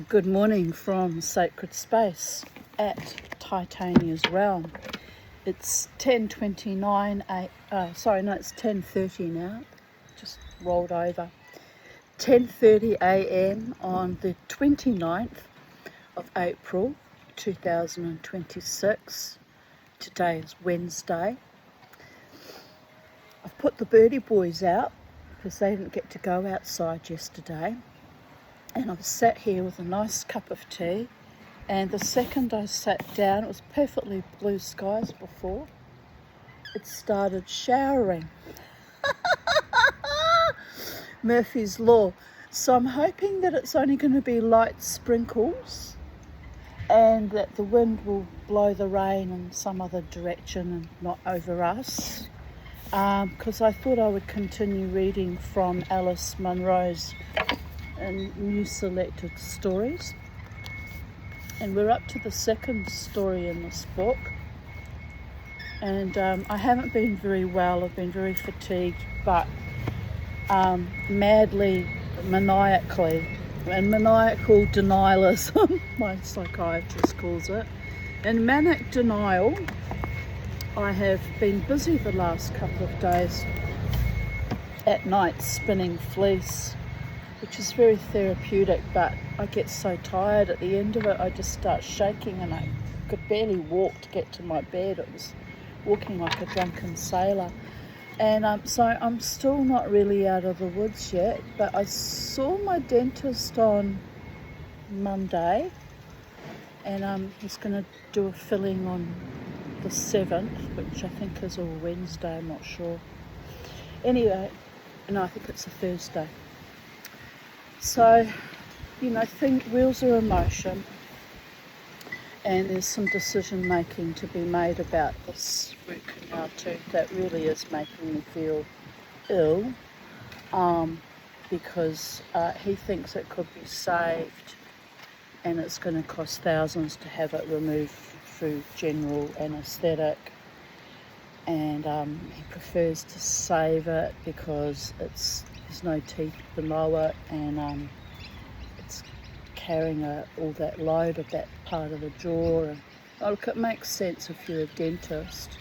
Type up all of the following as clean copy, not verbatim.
Good morning from Sacred Space at Titania's Realm. It's 10:29. It's 10:30 now. Just rolled over. 10:30 a.m. on the 29th of April 2026. Today is Wednesday. I've put the birdie boys out because they didn't get to go outside yesterday. And I've sat here with a nice cup of tea, and the second I sat down, it was perfectly blue skies before, it started showering. Murphy's Law. So I'm hoping that it's only going to be light sprinkles and that the wind will blow the rain in some other direction and not over us. Because I thought I would continue reading from Alice Munro's and new selected stories, and we're up to the second story in this book, and I haven't been very well. I've been very fatigued, but maniacal denialism, my psychiatrist calls it. In manic denial, I have been busy the last couple of days at night spinning fleece, which is very therapeutic, but I get so tired at the end of it. I just start shaking and I could barely walk to get to my bed. It was walking like a drunken sailor. And so I'm still not really out of the woods yet, but I saw my dentist on Monday, and he's going to do a filling on the 7th, which I think is a Wednesday, I'm not sure. Anyway, no, I think it's a Thursday. So, wheels are in motion, and there's some decision making to be made about this root canal tooth that really is making me feel ill, because he thinks it could be saved, and it's going to cost thousands to have it removed through general anaesthetic, and he prefers to save it because there's no teeth below it, and it's carrying all that load of that part of the jaw. And look, it makes sense if you're a dentist.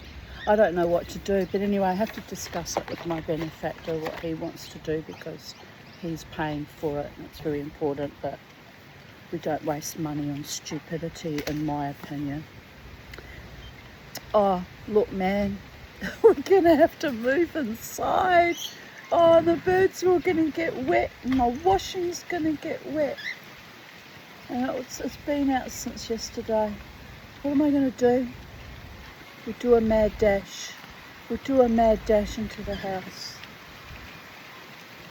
I don't know what to do, but anyway, I have to discuss it with my benefactor, what he wants to do, because he's paying for it, and it's very important that we don't waste money on stupidity, in my opinion. Oh, look, man, we're gonna have to move inside. Oh, the birds are all going to get wet, and my washing's going to get wet. And it's been out since yesterday. What am I going to do? We do a mad dash. We do a mad dash into the house.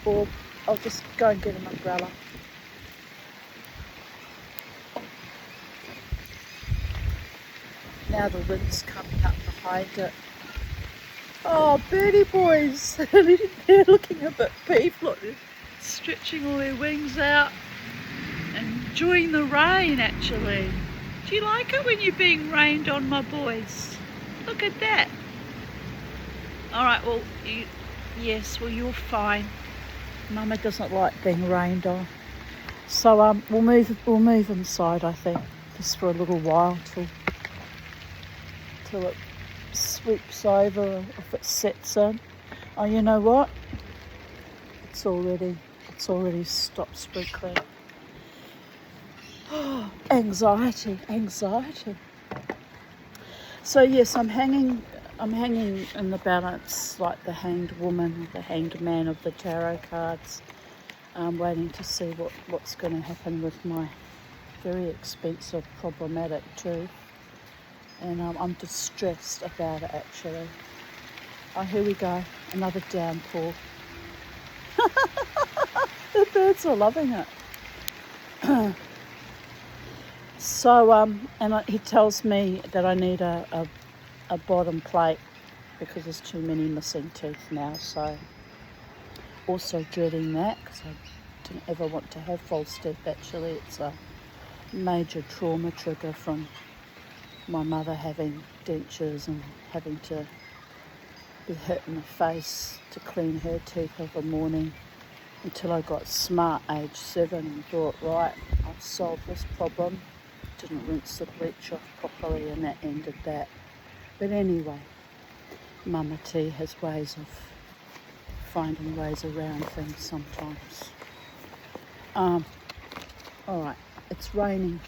Or I'll just go and get an umbrella. Now the wind's coming up behind it. Oh, birdie boys, they're looking a bit peeved. Look, they're stretching all their wings out and enjoying the rain, actually. Do you like it when you're being rained on, my boys? Look at that. All right, well, you're fine. Mama doesn't like being rained on. So we'll move inside, I think, just for a little while till it sweeps over, if it sets in. Oh, you know what? It's already stopped sprinkling. Oh, anxiety. So yes, I'm hanging in the balance like the hanged woman, the hanged man of the tarot cards. I'm waiting to see what's going to happen with my very expensive, problematic tooth. And I'm distressed about it, actually. Oh, here we go, another downpour. The birds are loving it. So, he tells me that I need a bottom plate because there's too many missing teeth now. So, also dreading that, because I didn't ever want to have false teeth. Actually, it's a major trauma trigger from my mother having dentures and having to be hit in the face to clean her teeth every morning, until I got smart age 7 and thought, right, I've solved this problem. Didn't rinse the bleach off properly and that ended that. But anyway, Mama T has ways of finding ways around things sometimes. Alright, it's raining,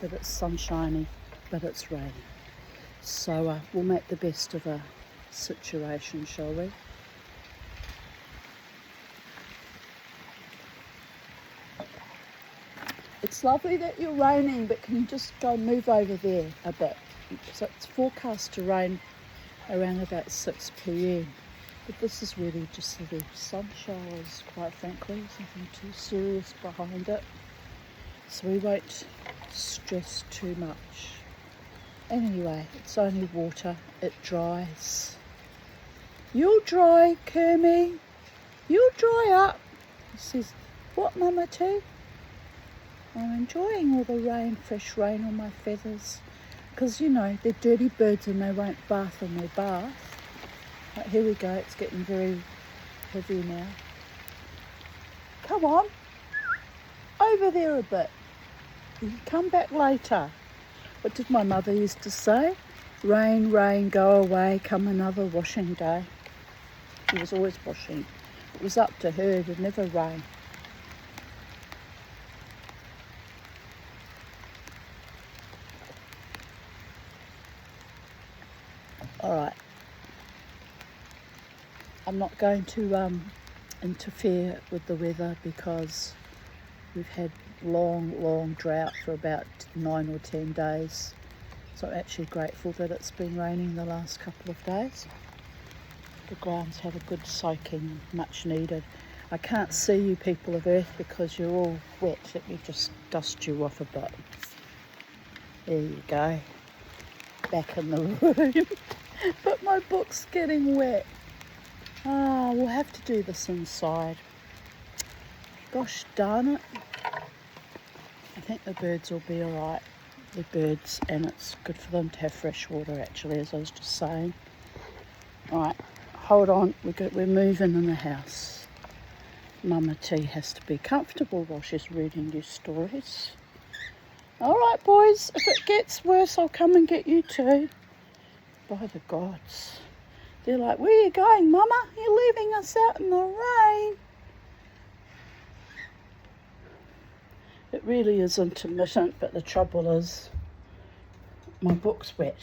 but it's sunshiny, but it's raining. So we'll make the best of a situation, shall we? It's lovely that you're raining, but can you just go move over there a bit? So it's forecast to rain around about 6 p.m. But this is really just the sun showers, quite frankly. There's nothing too serious behind it. So we won't stress too much. Anyway, it's only water. It dries. You'll dry, Kermie. You'll dry up. He says, what, Mama T? I'm enjoying all the rain, fresh rain on my feathers. Because, you know, they're dirty birds and they won't bath in their bath. Right, here we go. It's getting very heavy now. Come on. Over there a bit. You can come back later. What did my mother used to say? Rain, rain, go away, come another washing day. She was always washing. It was up to her, it would never rain. Alright. I'm not going to interfere with the weather because we've had long drought for about 9 or 10 days. So I'm actually grateful that it's been raining the last couple of days. The ground's had a good soaking, much needed. I can't see you people of Earth because you're all wet. Let me just dust you off a bit. There you go. Back in the room. But my book's getting wet. We'll have to do this inside. Gosh darn it. I think the birds will be alright. The birds, and it's good for them to have fresh water actually, as I was just saying. Alright, hold on, we're moving in the house. Mama T has to be comfortable while she's reading you stories. Alright boys, if it gets worse I'll come and get you too. By the gods. They're like, where are you going, Mama? You're leaving us out in the rain. It really is intermittent, but the trouble is my book's wet.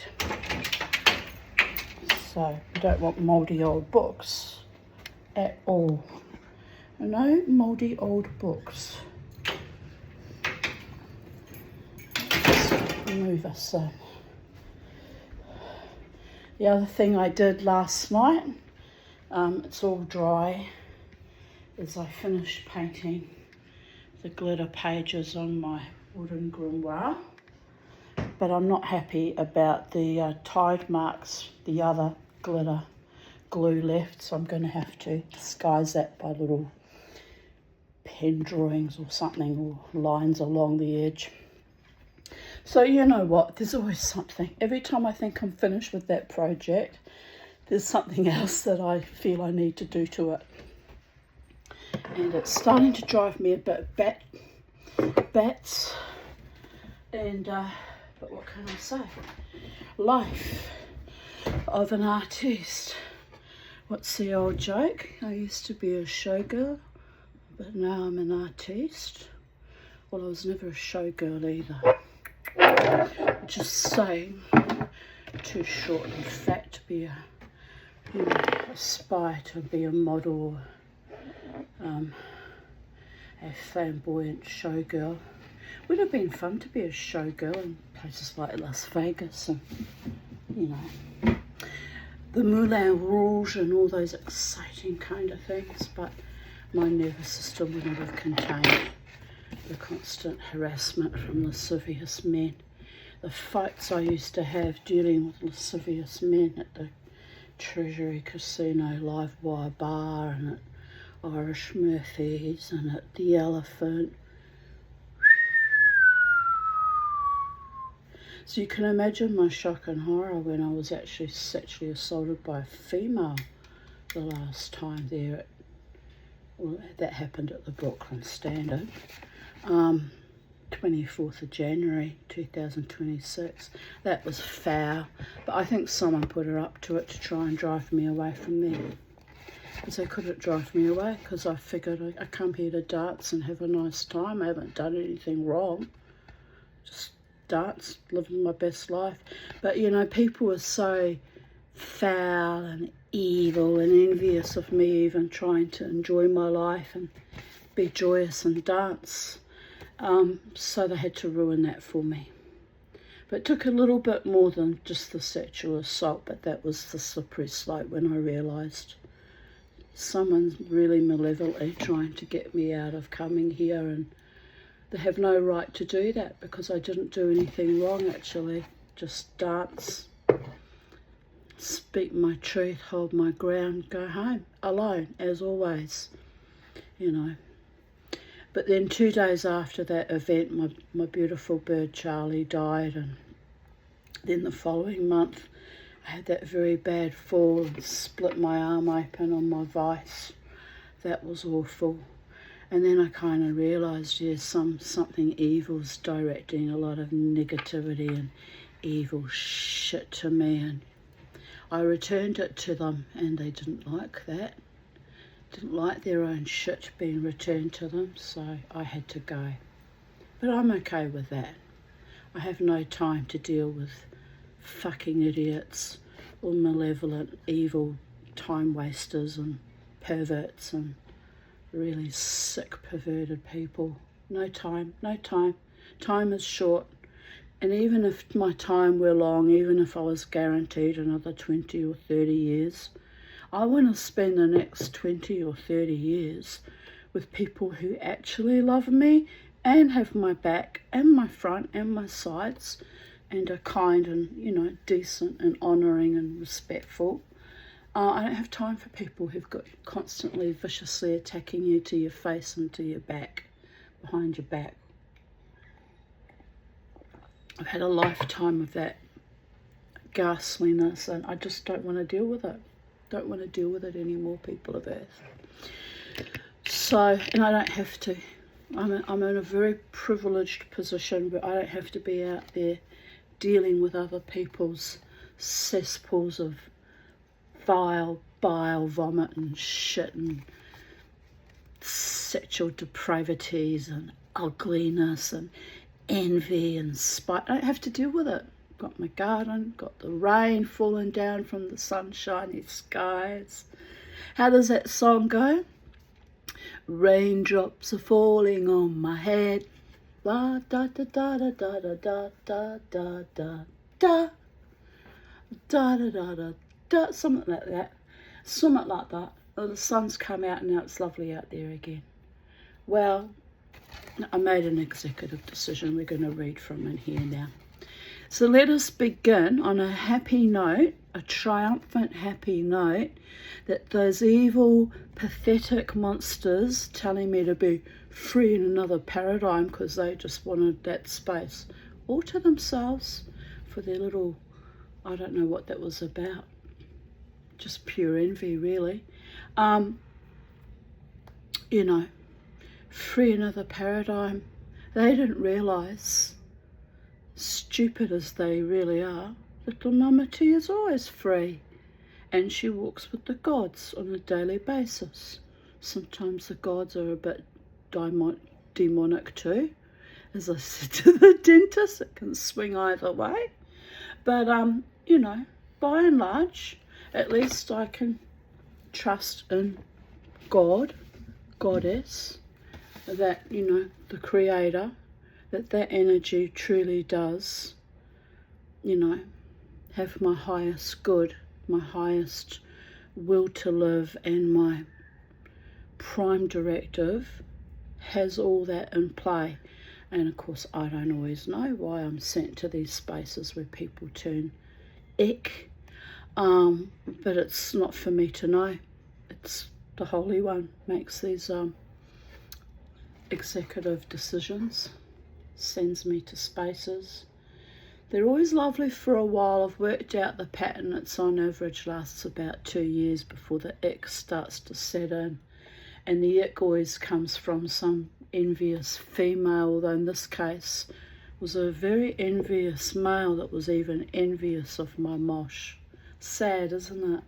So we don't want mouldy old books at all. No mouldy old books. Let's move us in. The other thing I did last night, it's all dry, is I finished painting the glitter pages on my wooden grimoire, but I'm not happy about the tide marks, the other glitter glue left, so I'm going to have to disguise that by little pen drawings or something, or lines along the edge. So you know what, there's always something. Every time I think I'm finished with that project, there's something else that I feel I need to do to it. And it's starting to drive me a bit bats. And, but what can I say? Life of an artiste. What's the old joke? I used to be a showgirl, but now I'm an artiste. Well, I was never a showgirl either. Just saying, too short and fat to be a, you know, aspire to be a model, a flamboyant showgirl. Would have been fun to be a showgirl in places like Las Vegas and, you know, the Moulin Rouge and all those exciting kind of things, but my nervous system wouldn't have contained the constant harassment from lascivious men. The fights I used to have dealing with lascivious men at the Treasury Casino Live Wire Bar and at Irish Murphy's and at the Elephant. So you can imagine my shock and horror when I was actually sexually assaulted by a female the last time there. Well, that happened at the Brooklyn Standard. 24th of January 2026. That was foul, but I think someone put her up to it to try and drive me away from there. Because they couldn't drive me away, because I figured I come here to dance and have a nice time. I haven't done anything wrong. Just dance, living my best life. But you know, people were so foul and evil and envious of me even trying to enjoy my life and be joyous and dance. So they had to ruin that for me. But it took a little bit more than just the sexual assault, but that was the slippery slope when I realised someone's really malevolently trying to get me out of coming here, and they have no right to do that because I didn't do anything wrong actually. Just dance, speak my truth, hold my ground, go home alone as always, you know. But then 2 days after that event, my beautiful bird Charlie died, and then the following month I had that very bad fall and split my arm open on my vice. That was awful. And then I kind of realised, yes, something evil's directing a lot of negativity and evil shit to me, and I returned it to them, and they didn't like that. Didn't like their own shit being returned to them, so I had to go. But I'm okay with that. I have no time to deal with fucking idiots or malevolent, evil time wasters and perverts and really sick, perverted people. No time, no time. Time is short. And even if my time were long, even if I was guaranteed another 20 or 30 years, I want to spend the next 20 or 30 years with people who actually love me and have my back and my front and my sides and are kind and, you know, decent and honouring and respectful. I don't have time for people who've got constantly viciously attacking you to your face and to your back, behind your back. I've had a lifetime of that ghastliness, and I just don't want to deal with it. Don't want to deal with it anymore, people of Earth. So, and I don't have to. I'm in a very privileged position where I don't have to be out there dealing with other people's cesspools of vile, bile, vomit and shit and sexual depravities and ugliness and envy and spite. I don't have to deal with it. Got my garden, got the rain falling down from the sunshiny skies. How does that song go? Raindrops are falling on my head. Da da da da da da da da da da da da da da da da, something like that. Something like that. Oh, the sun's come out and now it's lovely out there again. Well, I made an executive decision. We're going to read from in here now. So let us begin on a happy note, a triumphant happy note, that those evil, pathetic monsters telling me to be free in another paradigm because they just wanted that space all to themselves for their little, I don't know what that was about, just pure envy really. You know, free another paradigm. They didn't realise, stupid as they really are, little Mama T is always free, and she walks with the gods on a daily basis. Sometimes the gods are a bit demonic too. As I said to the dentist, it can swing either way. But, you know, by and large, at least I can trust in God, Goddess, that, you know, the Creator, that energy truly does, you know, have my highest good, my highest will to live, and my prime directive has all that in play. And of course I don't always know why I'm sent to these spaces where people turn ick, but it's not for me to know. It's the Holy One makes these executive decisions, sends me to spaces. They're always lovely for a while. I've worked out the pattern. It's on average lasts about 2 years before the ick starts to set in. And the ick always comes from some envious female, although in this case was a very envious male that was even envious of my mosh. Sad, isn't it?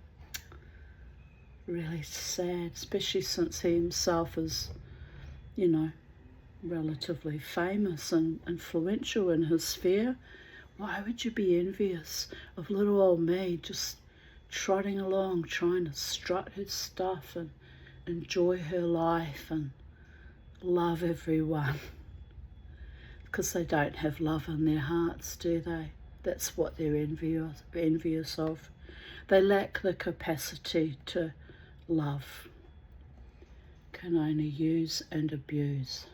Really sad, especially since he himself is, you know, relatively famous and influential in his sphere. Why would you be envious of little old me just trotting along, trying to strut her stuff and enjoy her life and love everyone? Because they don't have love in their hearts, do they? That's what they're envious of. They lack the capacity to love, can only use and abuse.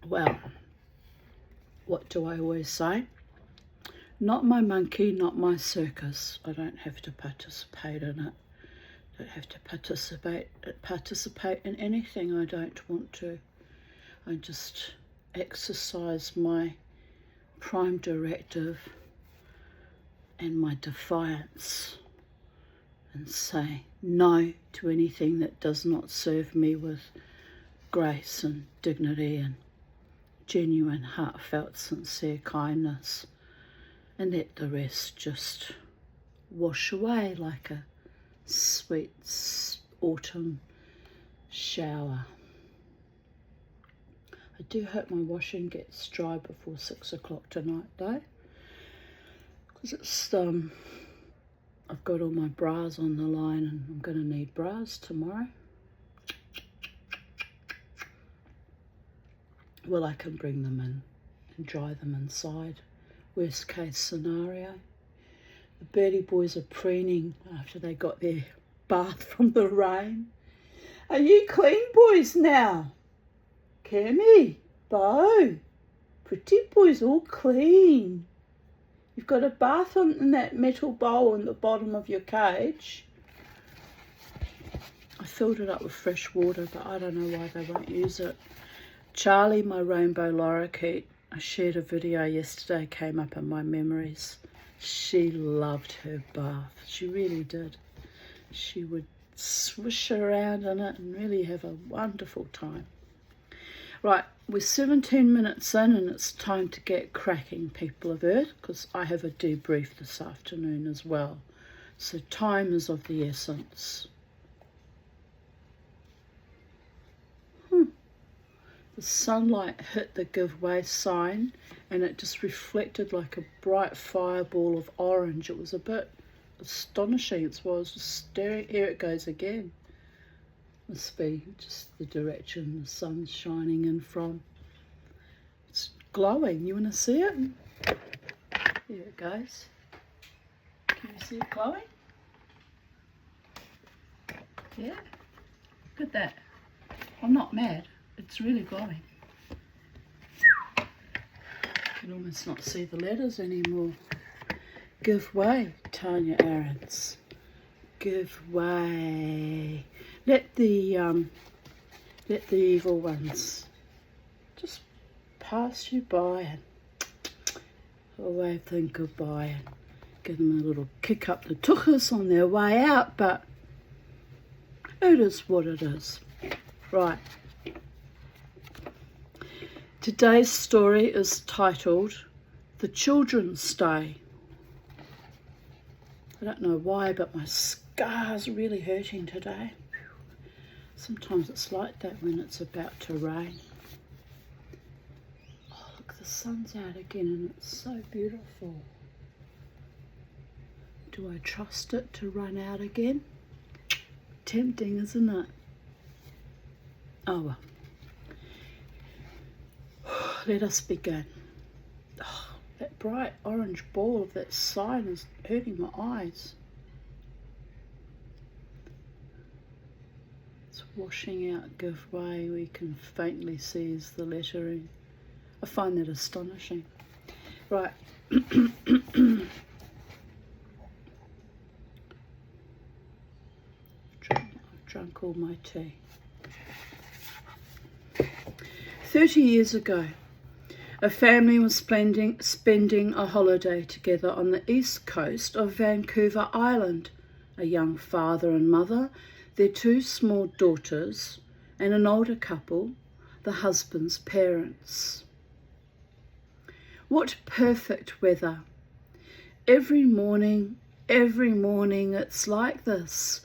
Well, what do I always say? Not my monkey, not my circus. I don't have to participate in it. I don't have to participate in anything I don't want to. I just exercise my prime directive and my defiance and say no to anything that does not serve me with grace and dignity and genuine, heartfelt, sincere kindness, and let the rest just wash away like a sweet autumn shower. I do hope my washing gets dry before 6 o'clock tonight though, because it's I've got all my bras on the line and I'm going to need bras tomorrow. Well, I can bring them in and dry them inside. Worst case scenario. The birdie boys are preening after they got their bath from the rain. Are you clean boys now? Cammy, Bo, pretty boys all clean. You've got a bath in that metal bowl in the bottom of your cage. I filled it up with fresh water, but I don't know why they won't use it. Charlie, my rainbow lorikeet, I shared a video yesterday, came up in my memories. She loved her bath. She really did. She would swish around in it and really have a wonderful time. Right, we're 17 minutes in and it's time to get cracking, people of Earth, because I have a debrief this afternoon as well. So time is of the essence. The sunlight hit the give way sign and it just reflected like a bright fireball of orange. It was a bit astonishing. It's why I was just staring. Here it goes again. Must be just the direction the sun's shining in from. It's glowing. You want to see it? Here it goes. Can you see it glowing? Yeah? Look at that. I'm not mad. It's really glowing. You can almost not see the letters anymore. Give way, Tanya Aarons. Give way. Let the evil ones just pass you by and wave them goodbye and give them a little kick up the tuchus on their way out, but it is what it is. Right. Today's story is titled The Children's Day. I don't know why, but my scar's really hurting today. Sometimes it's like that when it's about to rain. Oh, look, the sun's out again and it's so beautiful. Do I trust it to run out again? Tempting, isn't it? Oh well. Let us begin. Oh, that bright orange ball of that sign is hurting my eyes. It's washing out give way. We can faintly see is the lettering. I find that astonishing. Right. I've drunk all my tea. 30 years ago, a family was spending a holiday together on the east coast of Vancouver Island a young father and mother, their 2 small daughters, and an older couple, the husband's parents. What perfect weather. Every morning it's like this,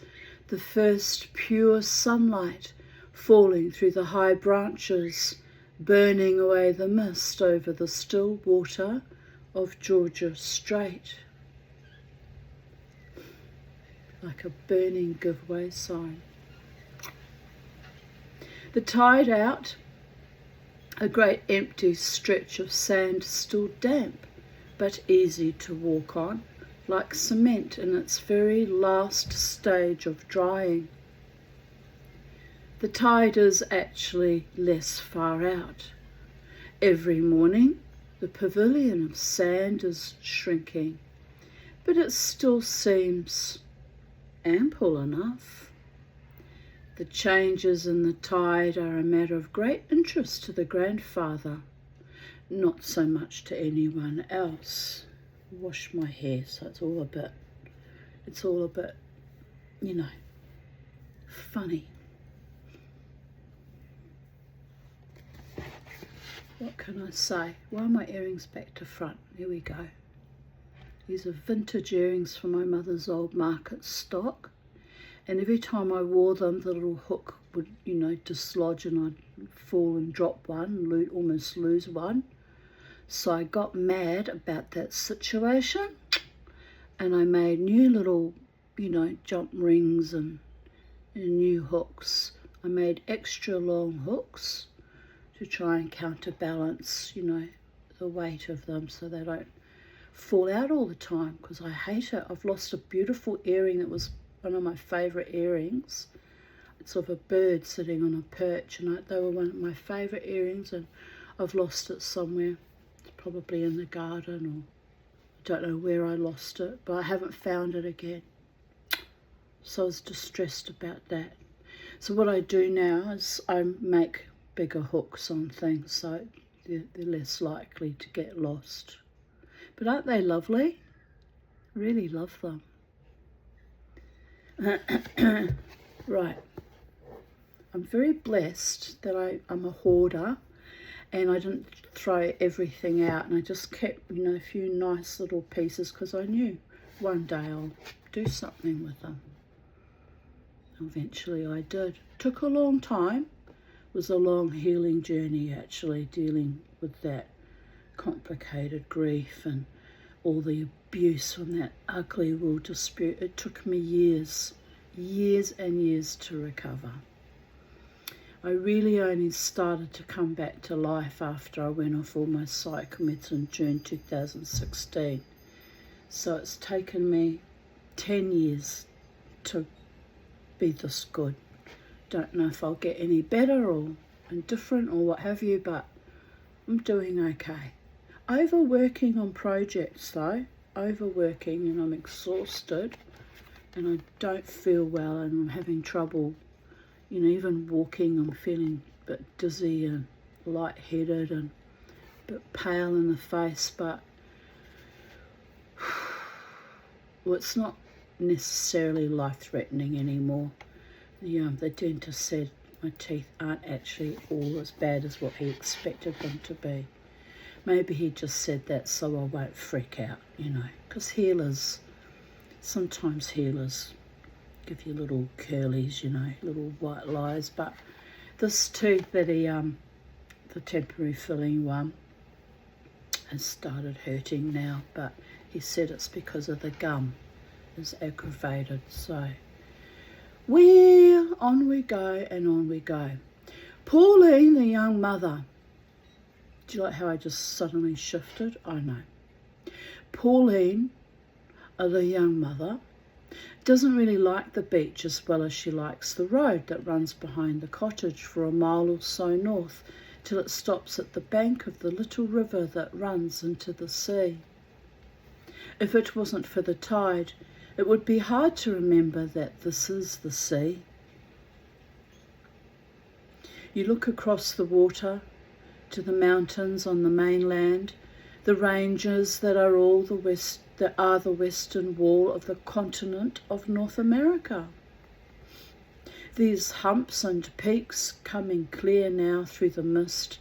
the first pure sunlight falling through the high branches, burning away the mist over the still water of Georgia Strait. Like a burning giveaway sign. The tide out, a great empty stretch of sand, still damp but easy to walk on, like cement in its very last stage of drying. The tide is actually less far out. Every morning the pavilion of sand is shrinking, but it still seems ample enough. The changes in the tide are a matter of great interest to the grandfather, not so much to anyone else. Wash my hair, so it's all a bit, funny. What can I say? Why are my earrings back to front? Here we go. These are vintage earrings from my mother's old market stock. And every time I wore them, the little hook would, dislodge, and I'd fall and drop one, almost lose one. So I got mad about that situation, and I made new little, jump rings and new hooks. I made extra long hooks to try and counterbalance, the weight of them so they don't fall out all the time, because I hate it. I've lost a beautiful earring that was one of my favourite earrings. It's of a bird sitting on a perch, and they were one of my favourite earrings, and I've lost it somewhere. It's probably in the garden, or I don't know where I lost it, but I haven't found it again. So I was distressed about that. So what I do now is I make bigger hooks on things so they're less likely to get lost. But aren't they lovely? Really love them. Right. I'm very blessed that I'm a hoarder, and I didn't throw everything out, and I just kept, a few nice little pieces, because I knew one day I'll do something with them. Eventually I did. Took a long time. It was a long healing journey, actually, dealing with that complicated grief and all the abuse from that ugly will dispute. It took me years and years to recover. I really only started to come back to life after I went off all my psych meds in June 2016. So it's taken me 10 years to be this good. Don't know if I'll get any better or indifferent or what have you, but I'm doing okay. Overworking on projects though, and I'm exhausted, and I don't feel well, and I'm having trouble, even walking. I'm feeling a bit dizzy and lightheaded and a bit pale in the face, but well, it's not necessarily life-threatening anymore. The dentist said my teeth aren't actually all as bad as what he expected them to be. Maybe he just said that so I won't freak out, because sometimes healers give you little curlies, little white lies, but this tooth that the temporary filling one, has started hurting now, but he said it's because of the gum is aggravated. So well, on we go and on we go. Pauline, the young mother. Do you like how I just suddenly shifted? I know. Pauline, the young mother, doesn't really like the beach as well as she likes the road that runs behind the cottage for a mile or so north till it stops at the bank of the little river that runs into the sea. If it wasn't for the tide, it would be hard to remember that this is the sea. You look across the water to the mountains on the mainland, the ranges that are all the that are the western wall of the continent of North America. These humps and peaks coming clear now through the mist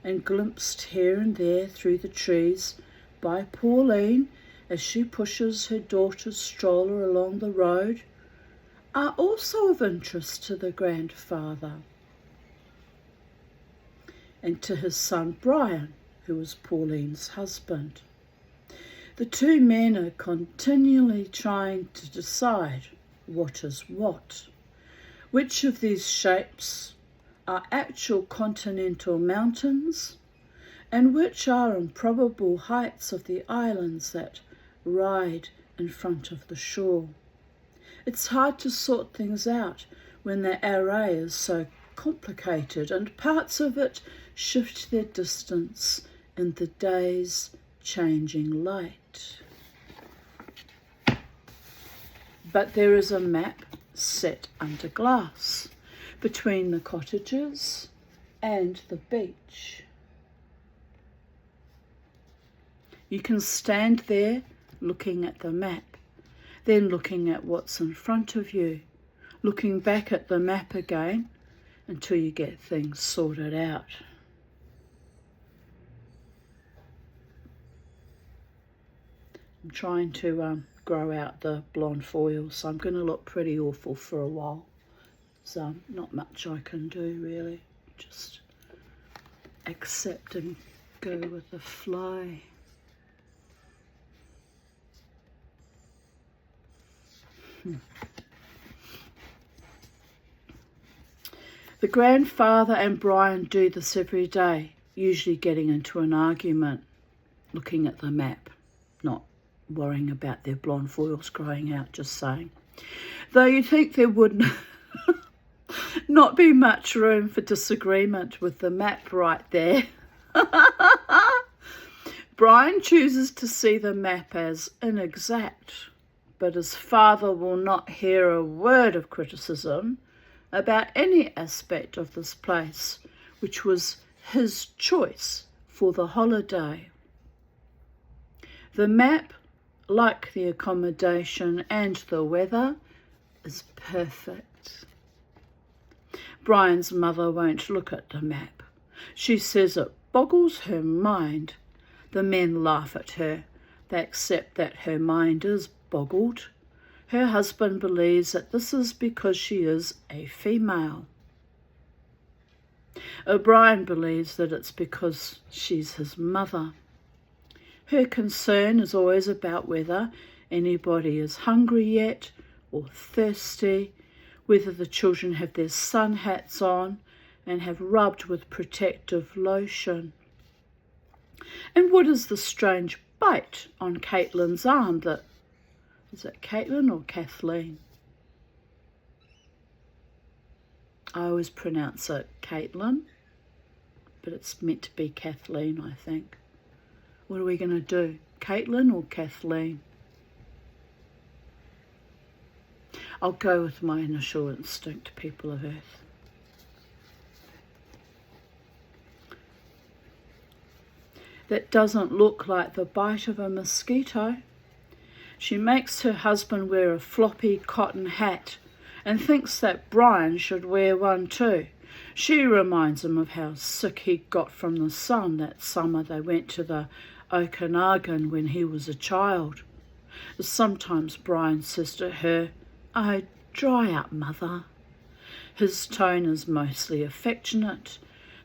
and glimpsed here and there through the trees by Pauline as she pushes her daughter's stroller along the road are also of interest to the grandfather and to his son Brian, who was Pauline's husband. The two men are continually trying to decide what is what, which of these shapes are actual continental mountains and which are improbable heights of the islands that ride in front of the shore. It's hard to sort things out when the array is so complicated and parts of it shift their distance in the day's changing light. But there is a map set under glass between the cottages and the beach. You can stand there looking at the map, then looking at what's in front of you, looking back at the map again until you get things sorted out. I'm trying to grow out the blonde foil, so I'm going to look pretty awful for a while. So not much I can do really, just accept and go with the flow. The grandfather and Brian do this every day, usually getting into an argument, looking at the map, not worrying about their blonde foils growing out, just saying. Though you'd think there would not be much room for disagreement with the map right there. Brian chooses to see the map as inexact, but his father will not hear a word of criticism about any aspect of this place, which was his choice for the holiday. The map, like the accommodation and the weather, is perfect. Brian's mother won't look at the map. She says it boggles her mind. The men laugh at her. They accept that her mind is boggled. Her husband believes that this is because she is a female. O'Brien believes that it's because she's his mother. Her concern is always about whether anybody is hungry yet or thirsty, whether the children have their sun hats on and have rubbed with protective lotion. And what is the strange bite on Caitlin's arm that, is it Caitlin or Kathleen? I always pronounce it Caitlin, but it's meant to be Kathleen, I think. What are we going to do? Caitlin or Kathleen? I'll go with my initial instinct, people of Earth. That doesn't look like the bite of a mosquito. She makes her husband wear a floppy cotton hat and thinks that Brian should wear one too. She reminds him of how sick he got from the sun that summer they went to the Okanagan when he was a child. Sometimes Brian says to her, "Oh, dry up, mother." His tone is mostly affectionate,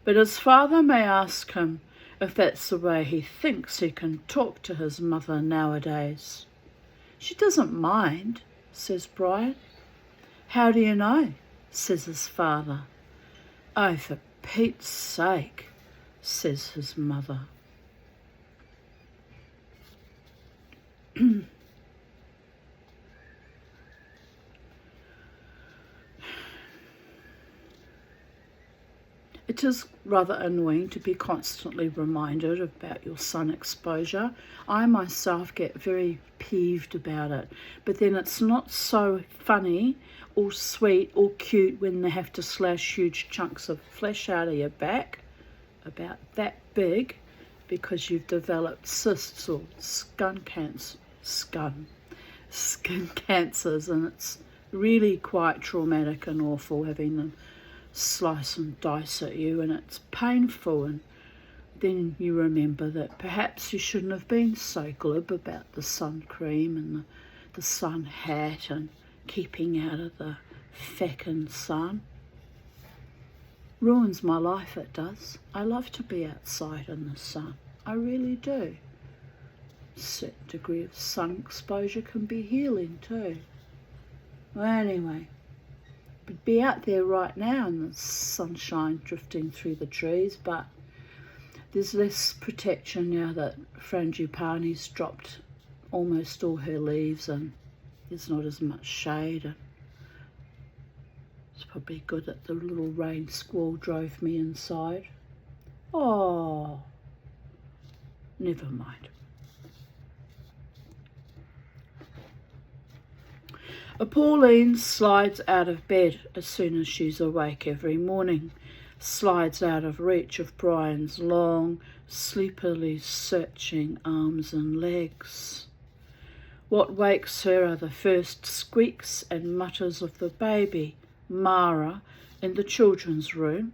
but his father may ask him if that's the way he thinks he can talk to his mother nowadays. "She doesn't mind," says Brian. "How do you know?" says his father. "Oh, for Pete's sake," says his mother. It is rather annoying to be constantly reminded about your sun exposure. I myself get very peeved about it, but then it's not so funny or sweet or cute when they have to slash huge chunks of flesh out of your back, about that big, because you've developed cysts or skin cancer, skin cancers, and it's really quite traumatic and awful having them slice and dice at you, and it's painful. And then you remember that perhaps you shouldn't have been so glib about the sun cream and the sun hat and keeping out of the feckin' sun. Ruins my life, it does. I love to be outside in the sun. I really do. A certain degree of sun exposure can be healing too. Well, anyway, I'd be out there right now in the sunshine drifting through the trees, but there's less protection now that Frangipani's dropped almost all her leaves and there's not as much shade. And it's probably good that the little rain squall drove me inside. Oh, never mind. Pauline slides out of bed as soon as she's awake every morning, slides out of reach of Brian's long, sleepily searching arms and legs. What wakes her are the first squeaks and mutters of the baby, Mara, in the children's room,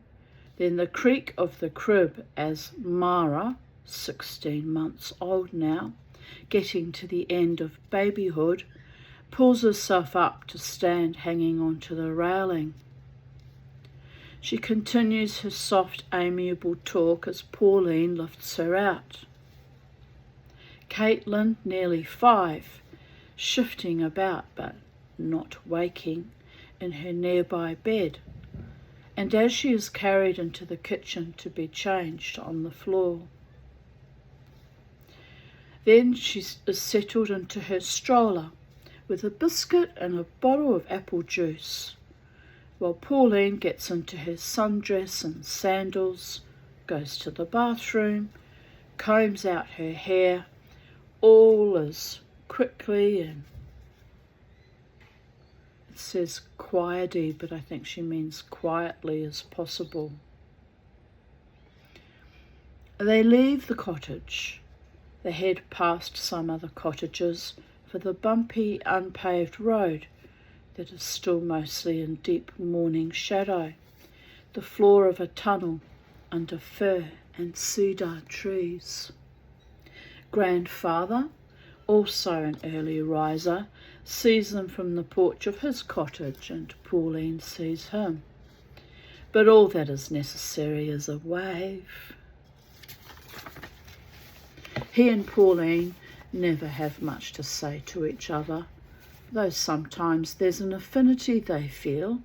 then the creak of the crib as Mara, 16 months old now, getting to the end of babyhood, pulls herself up to stand hanging onto the railing. She continues her soft, amiable talk as Pauline lifts her out. Caitlin, nearly 5, shifting about but not waking in her nearby bed, and as she is carried into the kitchen to be changed on the floor. Then she is settled into her stroller with a biscuit and a bottle of apple juice, while Pauline gets into her sundress and sandals, goes to the bathroom, combs out her hair, all as quickly and it says quietly, but I think she means quietly as possible. They leave the cottage. They head past some other cottages for the bumpy, unpaved road that is still mostly in deep morning shadow, the floor of a tunnel under fir and cedar trees. Grandfather, also an early riser, sees them from the porch of his cottage, and Pauline sees him. But all that is necessary is a wave. He and Pauline never have much to say to each other, though sometimes there's an affinity they feel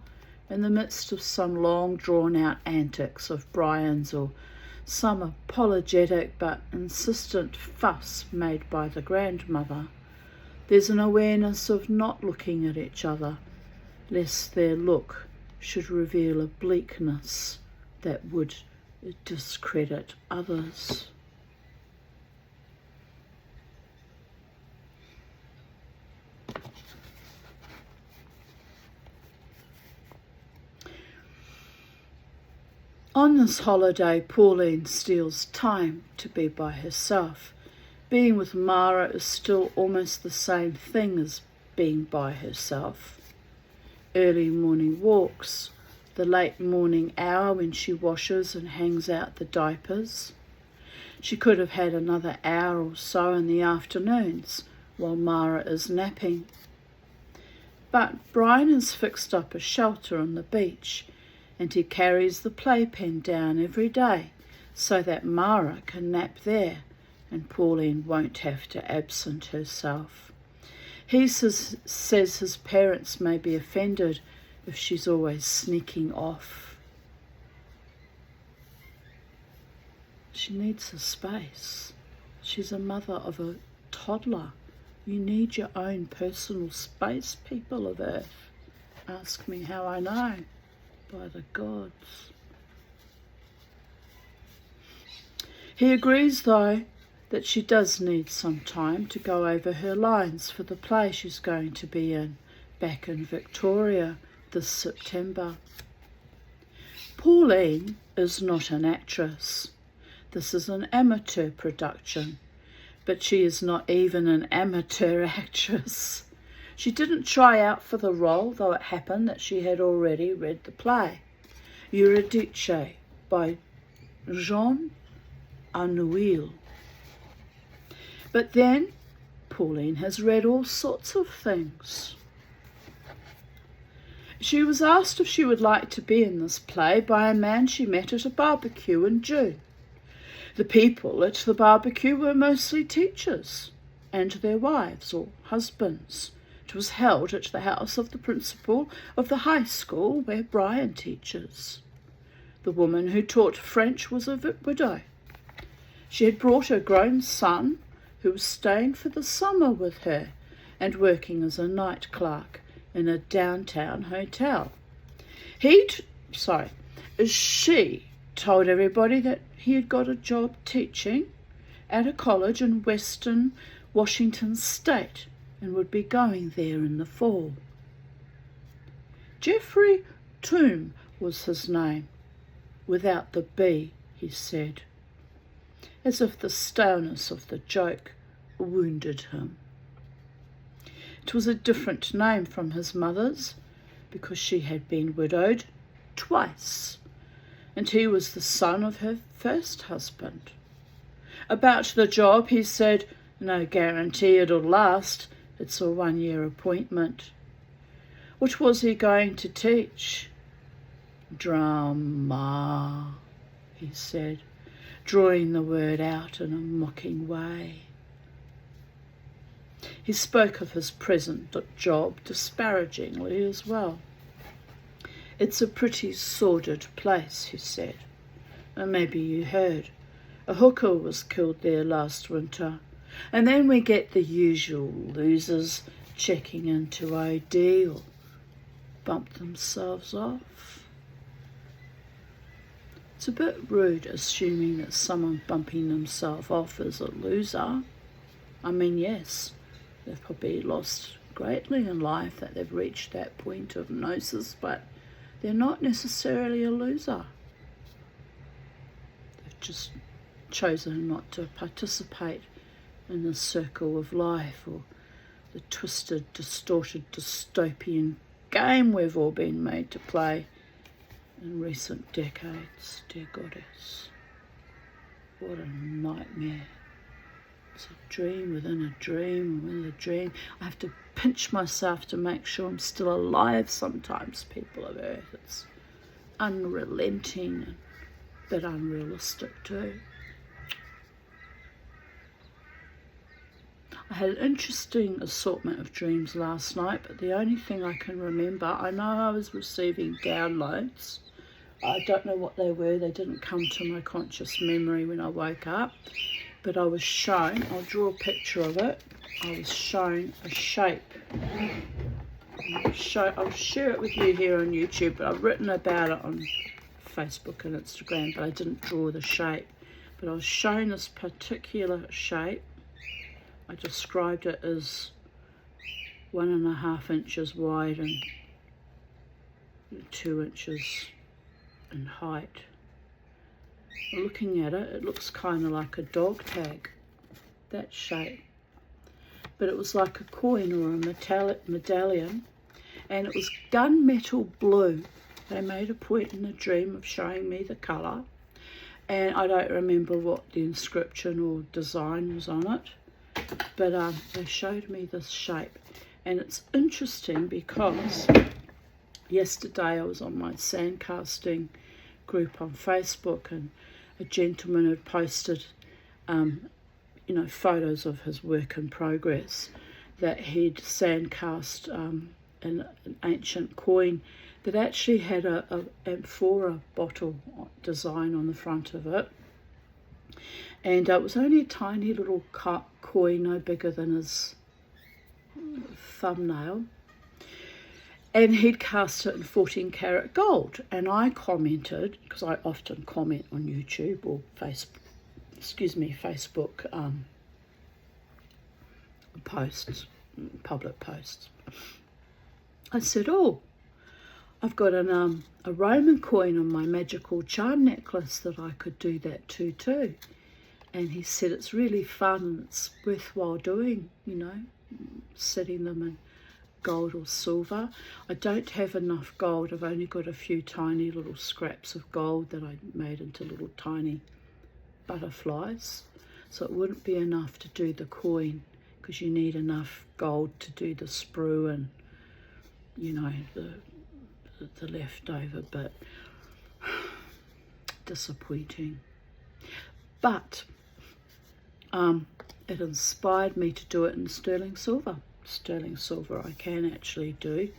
in the midst of some long drawn-out antics of Brian's or some apologetic but insistent fuss made by the grandmother. There's an awareness of not looking at each other, lest their look should reveal a bleakness that would discredit others. On this holiday, Pauline steals time to be by herself. Being with Mara is still almost the same thing as being by herself. Early morning walks, the late morning hour when she washes and hangs out the diapers. She could have had another hour or so in the afternoons while Mara is napping. But Brian has fixed up a shelter on the beach, and he carries the playpen down every day so that Mara can nap there and Pauline won't have to absent herself. He says his parents may be offended if she's always sneaking off. She needs a space. She's a mother of a toddler. You need your own personal space, people of Earth. Ask me how I know. By the gods. He agrees, though, that she does need some time to go over her lines for the play she's going to be in back in Victoria this September. Pauline is not an actress. This is an amateur production. but she is not even an amateur actress. She didn't try out for the role, though it happened that she had already read the play, Eurydice by Jean Anouilh. But then Pauline has read all sorts of things. She was asked if she would like to be in this play by a man she met at a barbecue in June. The people at the barbecue were mostly teachers and their wives or husbands. It was held at the house of the principal of the high school where Brian teaches. The woman who taught French was a widow. She had brought her grown son, who was staying for the summer with her and working as a night clerk in a downtown hotel. She told everybody that he had got a job teaching at a college in Western Washington State and would be going there in the fall. Jeffrey Toome was his name, without the B, he said, as if the staleness of the joke wounded him. It was a different name from his mother's, because she had been widowed twice, and he was the son of her first husband. About the job, he said, "No guarantee it'll last. It's a 1-year appointment." What was he going to teach? Drama, he said, drawing the word out in a mocking way. He spoke of his present job disparagingly as well. "It's a pretty sordid place," he said. "And maybe you heard, a hooker was killed there last winter. And then we get the usual losers checking into OD or bump themselves off." It's a bit rude assuming that someone bumping themselves off is a loser. I mean, yes, they've probably lost greatly in life that they've reached that point of gnosis, but they're not necessarily a loser. They've just chosen not to participate in the circle of life or the twisted, distorted, dystopian game we've all been made to play in recent decades. Dear Goddess, what a nightmare. It's a dream within a dream within a dream. I have to pinch myself to make sure I'm still alive sometimes, people of Earth. It's unrelenting and a bit unrealistic too. I had an interesting assortment of dreams last night, but the only thing I can remember, I know I was receiving downloads. I don't know what they were. They didn't come to my conscious memory when I woke up. But I was shown, I'll draw a picture of it, I was shown a shape. I'll share it with you here on YouTube, but I've written about it on Facebook and Instagram, but I didn't draw the shape. But I was shown this particular shape. I described it as 1.5 inches wide and 2 inches in height. Looking at it, it looks kind of like a dog tag, that shape. But it was like a coin or a medallion, and it was gunmetal blue. They made a point in the dream of showing me the colour, and I don't remember what the inscription or design was on it, but they showed me this shape. And it's interesting because yesterday I was on my sandcasting group on Facebook, and a gentleman had posted photos of his work in progress, that he'd sandcast an ancient coin that actually had a amphora bottle design on the front of it, and it was only a tiny little coin, no bigger than his thumbnail, and he'd cast it in 14 karat gold. And I commented, because I often comment on YouTube or Facebook posts, public posts. I said, "Oh, I've got a Roman coin on my magical charm necklace that I could do that to too." And he said it's really fun, it's worthwhile doing, you know, setting them in gold or silver. I don't have enough gold. I've only got a few tiny little scraps of gold that I made into little tiny butterflies. So it wouldn't be enough to do the coin, because you need enough gold to do the sprue and, you know, the leftover bit. Disappointing. But it inspired me to do it in sterling silver. Sterling silver I can actually do.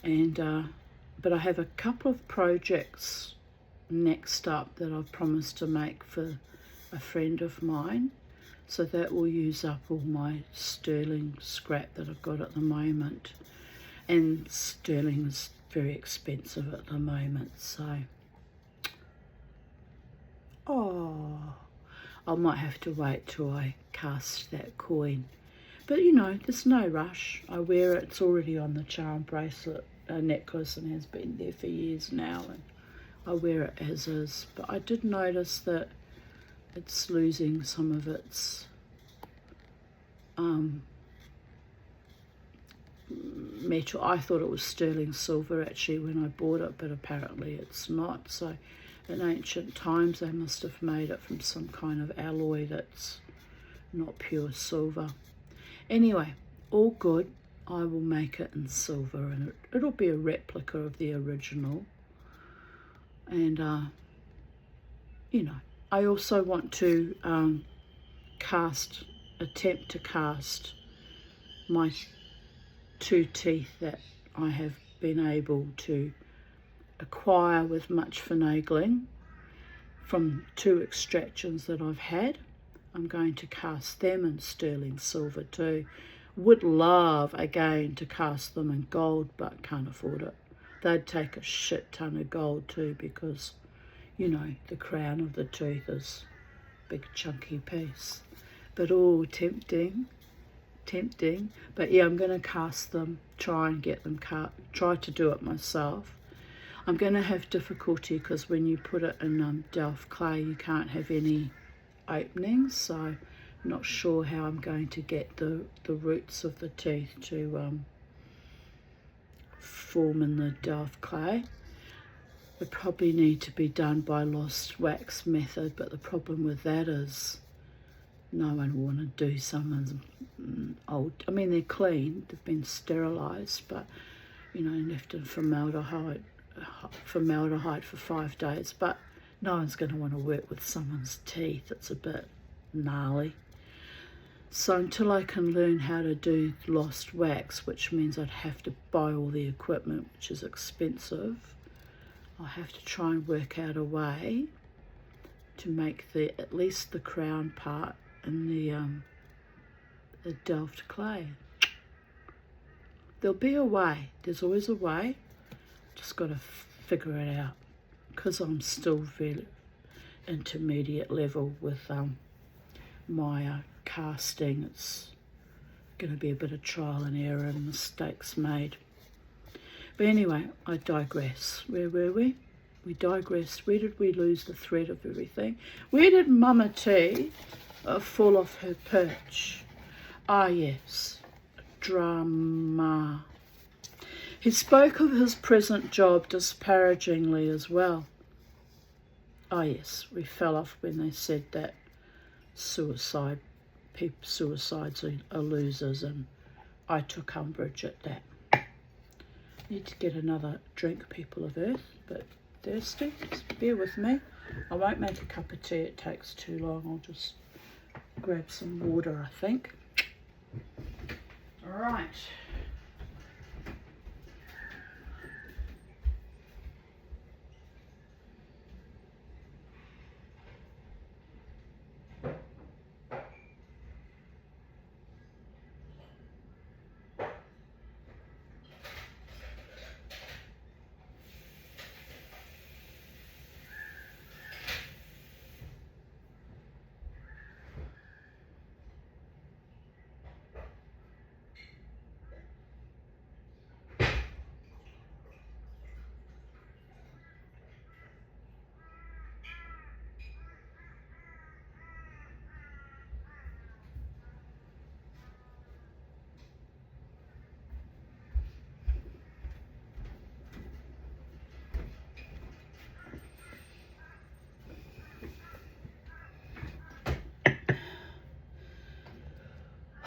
And but I have a couple of projects next up that I've promised to make for a friend of mine. So that will use up all my sterling scrap that I've got at the moment. And sterling is very expensive at the moment, so I might have to wait till I cast that coin. But you know, there's no rush. I wear it, it's already on the charm bracelet, necklace, and has been there for years now, and I wear it as is. But I did notice that it's losing some of its metal. I thought it was sterling silver actually when I bought it, but apparently it's not. So in ancient times they must have made it from some kind of alloy that's not pure silver. Anyway, all good. I will make it in silver, and it'll be a replica of the original. And you know, I also want to attempt to cast my 2 teeth that I have been able to acquire with much finagling from 2 extractions that I've had. I'm going to cast them in sterling silver too. Would love again to cast them in gold, but can't afford it. They'd take a shit ton of gold too, because you know the crown of the tooth is a big chunky piece. But tempting. But yeah, I'm going to cast them, try and get them try to do it myself. I'm going to have difficulty because when you put it in Delft clay you can't have any openings, so I'm not sure how I'm going to get the roots of the teeth to form in the Delft clay. It probably need to be done by lost wax method, but the problem with that is no one will want to do someone's old. I mean, they're clean, they've been sterilised, but you know, left in formaldehyde for 5 days. But no one's going to want to work with someone's teeth. It's a bit gnarly. So until I can learn how to do lost wax, which means I'd have to buy all the equipment, which is expensive, I'll have to try and work out a way to make at least the crown part in the Delft clay. There'll be a way. There's always a way. Just got to figure it out, because I'm still very intermediate level with my casting. It's going to be a bit of trial and error and mistakes made. But anyway, I digress. Where were we? We digressed. Where did we lose the thread of everything? Where did Mama T fall off her perch? Ah, yes, drama. He spoke of his present job disparagingly as well. Ah, yes, we fell off when they said that suicides are losers, and I took umbrage at that. Need to get another drink, people of Earth, but thirsty. Just bear with me. I won't make a cup of tea, it takes too long. I'll just grab some water, I think. All right.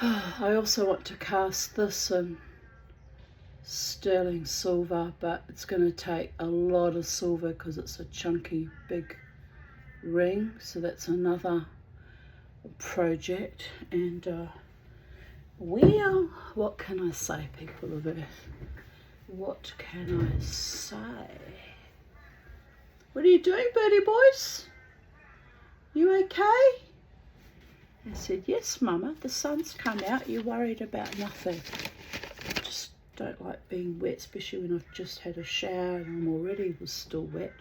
I also want to cast this in sterling silver, but it's going to take a lot of silver because it's a chunky big ring, so that's another project. And well, what can I say, people of Earth? What can I say? What are you doing, birdie boys? You okay? I said, yes, Mama, the sun's come out. You're worried about nothing. I just don't like being wet, especially when I've just had a shower and I'm already was still wet.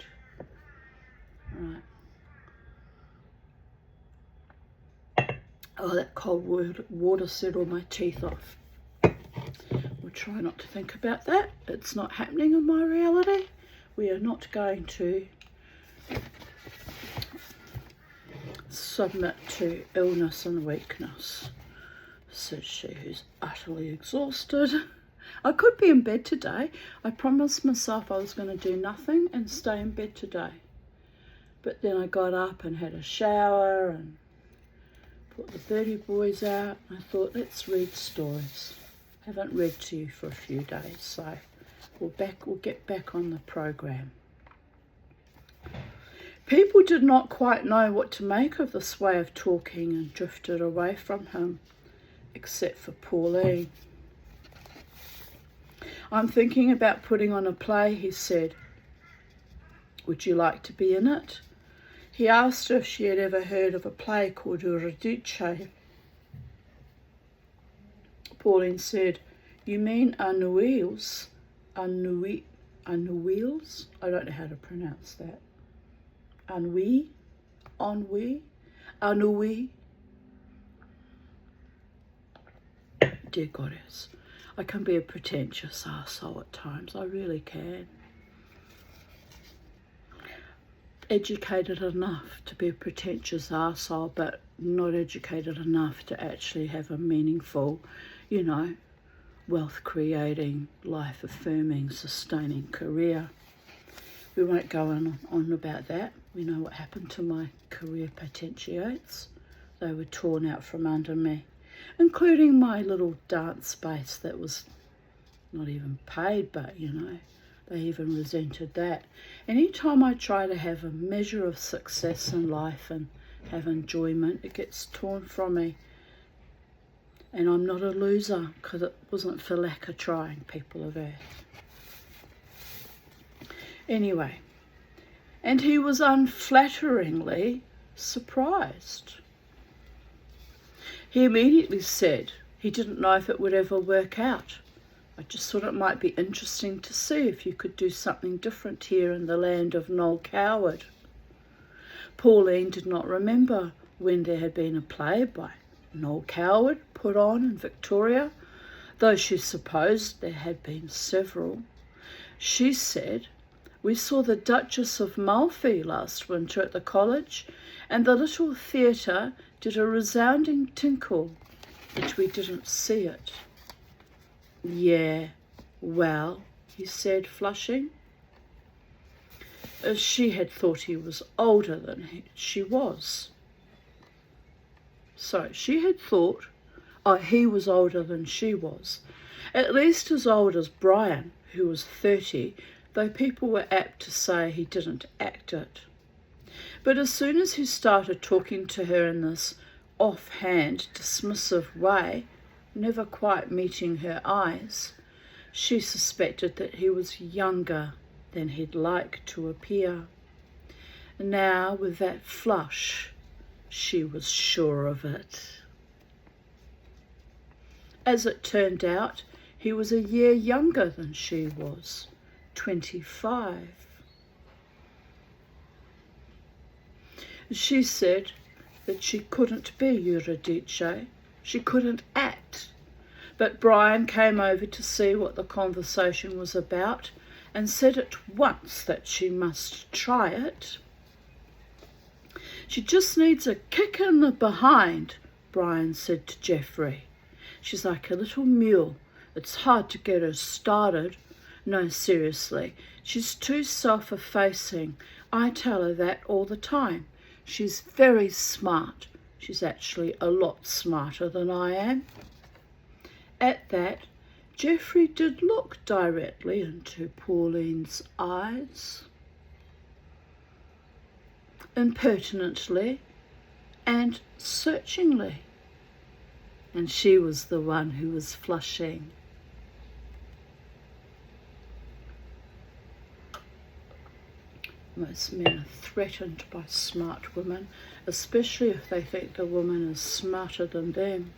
Right. Oh, that cold water set all my teeth off. We'll try not to think about that. It's not happening in my reality. We are not going to submit to illness and weakness, said she, who's utterly exhausted. I could be in bed today. I promised myself I was going to do nothing and stay in bed today. But then I got up and had a shower and put the birdie boys out. I thought, let's read stories. Haven't read to you for a few days, so we'll get back on the program. People did not quite know what to make of this way of talking and drifted away from him, except for Pauline. I'm thinking about putting on a play, he said. Would you like to be in it? He asked her if she had ever heard of a play called Eurydice. Pauline said, you mean Anouilles? Anouilles? I don't know how to pronounce that. Ennui? Dear Goddess, I can be a pretentious arsehole at times, I really can. Educated enough to be a pretentious arsehole, but not educated enough to actually have a meaningful, wealth creating, life affirming, sustaining career. We won't go on about that. We know what happened to my career potentiates. They were torn out from under me, including my little dance space that was not even paid, but they even resented that. Anytime I try to have a measure of success in life and have enjoyment, it gets torn from me. And I'm not a loser because it wasn't for lack of trying, people of Earth. Anyway, and he was unflatteringly surprised. He immediately said he didn't know if it would ever work out. I just thought it might be interesting to see if you could do something different here in the land of Noel Coward. Pauline did not remember when there had been a play by Noel Coward put on in Victoria, though she supposed there had been several. She said, we saw the Duchess of Malfi last winter at the college, and the little theatre did a resounding tinkle, but we didn't see it. Yeah, well, he said, flushing. She had thought he was older than she was. So she had thought, he was older than she was, at least as old as Brian, who was 30, though people were apt to say he didn't act it. But as soon as he started talking to her in this offhand, dismissive way, never quite meeting her eyes, she suspected that he was younger than he'd like to appear. Now, with that flush, she was sure of it. As it turned out, he was a year younger than she was, 25. She said that she couldn't be Eurydice. She couldn't act. But Brian came over to see what the conversation was about and said at once that she must try it. She just needs a kick in the behind, Brian said to Geoffrey. She's like a little mule. It's hard to get her started. No, seriously, she's too self-effacing. I tell her that all the time. She's very smart, She's actually a lot smarter than I am. At that, Geoffrey did look directly into Pauline's eyes, impertinently and searchingly, and she was the one who was flushing. Most men are threatened by smart women, especially if they think the woman is smarter than them.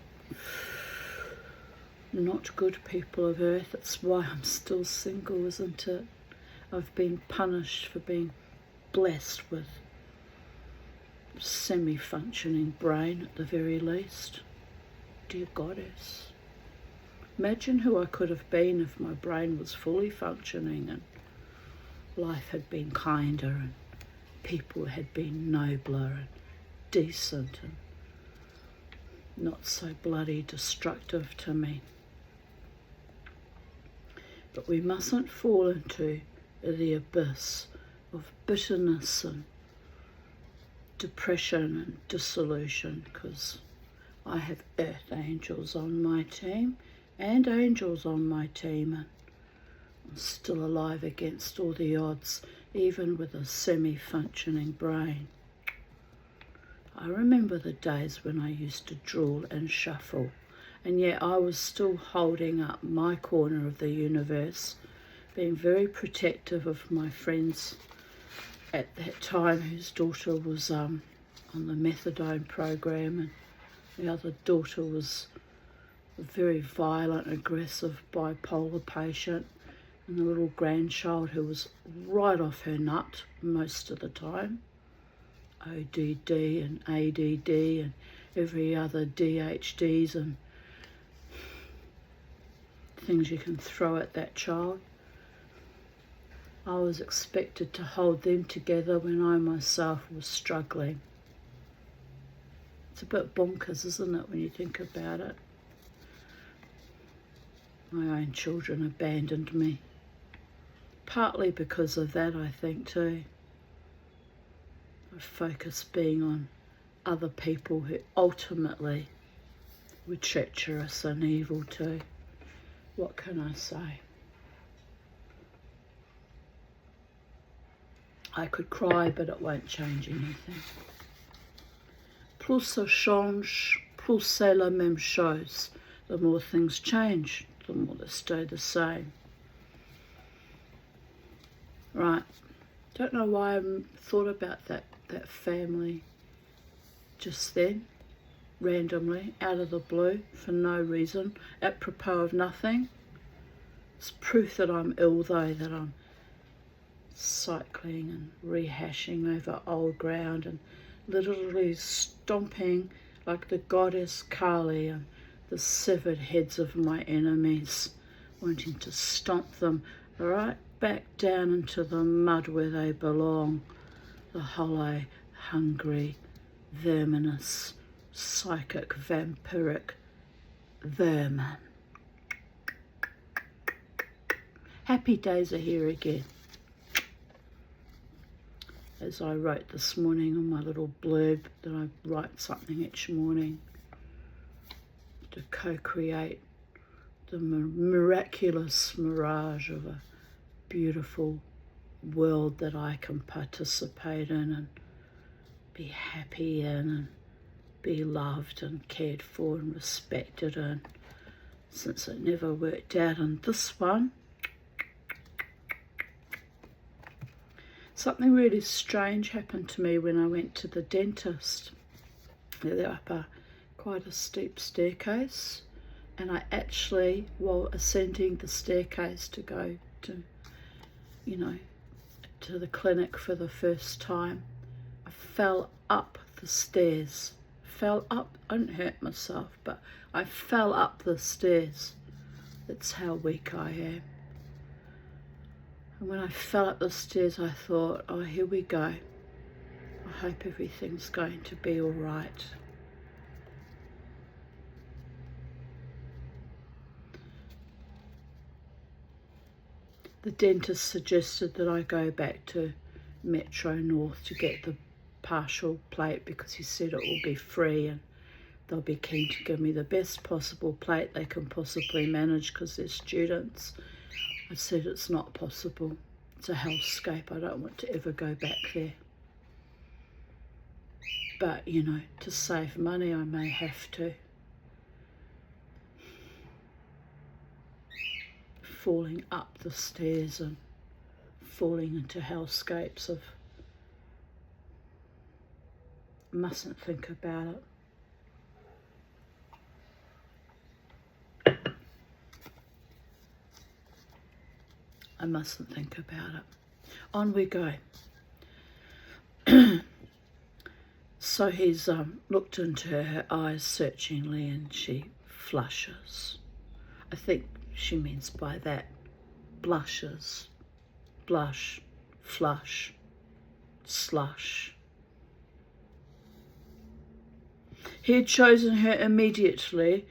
Not good, people of Earth. That's why I'm still single, isn't it? I've been punished for being blessed with a semi-functioning brain at the very least. Dear Goddess. Imagine who I could have been if my brain was fully functioning and life had been kinder and people had been nobler and decent and not so bloody destructive to me. But we mustn't fall into the abyss of bitterness and depression and dissolution, because I have earth angels on my team and angels on my team, and I'm still alive against all the odds, even with a semi-functioning brain. I remember the days when I used to drool and shuffle, and yet I was still holding up my corner of the universe, being very protective of my friends at that time whose daughter was on the methadone program, and the other daughter was a very violent, aggressive bipolar patient, and the little grandchild who was right off her nut most of the time. ODD and ADD and every other DHDs and things you can throw at that child. I was expected to hold them together when I myself was struggling. It's a bit bonkers, isn't it, when you think about it? My own children abandoned me. Partly because of that, I think, too. My focus being on other people who ultimately were treacherous and evil too. What can I say? I could cry, but it won't change anything. Plus ça change, plus c'est la même chose. The more things change, the more they stay the same. Right. Don't know why I thought about that family just then, randomly, out of the blue, for no reason, apropos of nothing. It's proof that I'm ill, though, that I'm cycling and rehashing over old ground and literally stomping like the goddess Kali on the severed heads of my enemies, wanting to stomp them right back down into the mud where they belong, the hollow, hungry, verminous, psychic, vampiric vermin. Happy days are here again. As I wrote this morning on my little blurb that I write something each morning to co-create the miraculous mirage of a beautiful world that I can participate in and be happy in and be loved and cared for and respected in. Since it never worked out in this one, something really strange happened to me when I went to the dentist. They're up quite a steep staircase, and I actually, while ascending the staircase to go to, to the clinic for the first time, I fell up the stairs. Fell up, I didn't hurt myself, but I fell up the stairs. That's how weak I am. And when I fell up the stairs, I thought, oh, here we go. I hope everything's going to be all right. The dentist suggested that I go back to Metro North to get the partial plate because he said it will be free and they'll be keen to give me the best possible plate they can possibly manage because they're students. I said it's not possible. It's a hellscape. I don't want to ever go back there. But, you know, to save money, I may have to. Falling up the stairs and falling into hellscapes of mustn't think about it. I mustn't think about it. On we go. So he's looked into her eyes searchingly and she flushes. I think she means by that blushes, blush, flush, slush. He had chosen her immediately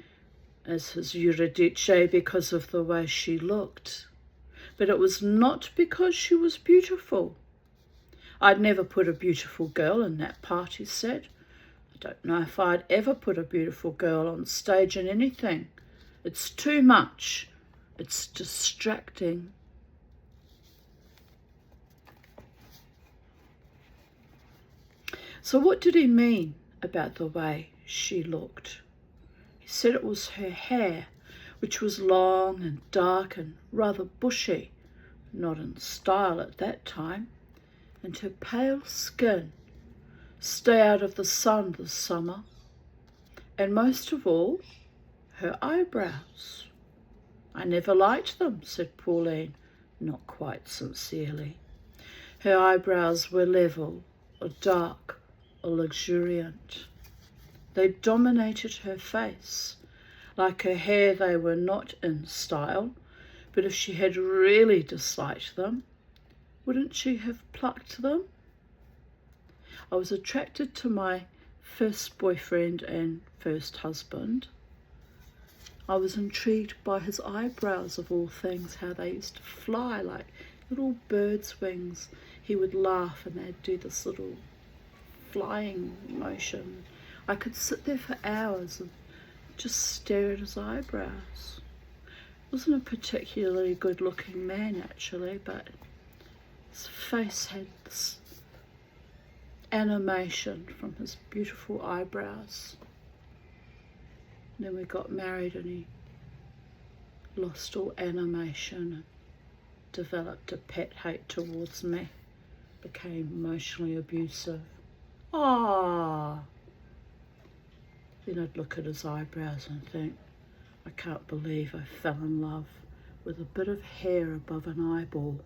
as his Eurydice because of the way she looked. But it was not because she was beautiful. I'd never put a beautiful girl in that part, he said. I don't know if I'd ever put a beautiful girl on stage in anything. It's too much. It's distracting. So what did he mean about the way she looked? He said it was her hair, which was long and dark and rather bushy, not in style at that time, and her pale skin, stay out of the sun this summer, and most of all, her eyebrows. I never liked them, said Pauline, not quite sincerely. Her eyebrows were level, or dark, or luxuriant. They dominated her face. Like her hair, they were not in style, but if she had really disliked them, wouldn't she have plucked them? I was attracted to my first boyfriend and first husband. I was intrigued by his eyebrows, of all things, how they used to fly like little birds' wings. He would laugh and they'd do this little flying motion. I could sit there for hours and just stare at his eyebrows. Wasn't a particularly good looking man actually, but his face had this animation from his beautiful eyebrows. And then we got married and he lost all animation and developed a pet hate towards me, became emotionally abusive. Ah. Then I'd look at his eyebrows and think, I can't believe I fell in love with a bit of hair above an eyeball.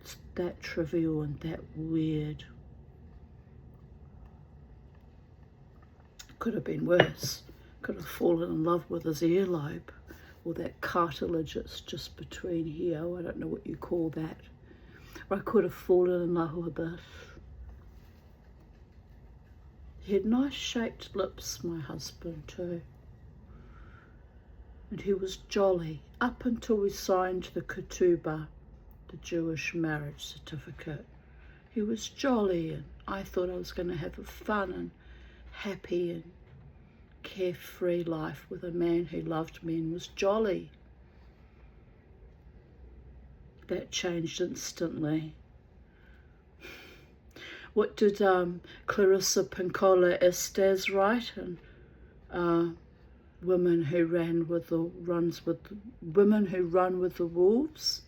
It's that trivial and that weird. Could have been worse. Could have fallen in love with his earlobe or that cartilage that's just between here. I don't know what you call that. Or I could have fallen in love with this. He had nice shaped lips, my husband too. And he was jolly up until we signed the ketubah, the Jewish marriage certificate. He was jolly and I thought I was going to have a fun and happy and carefree life with a man who loved me and was jolly. That changed instantly. What did Clarissa Pinkola Estes write? And women who run with the wolves.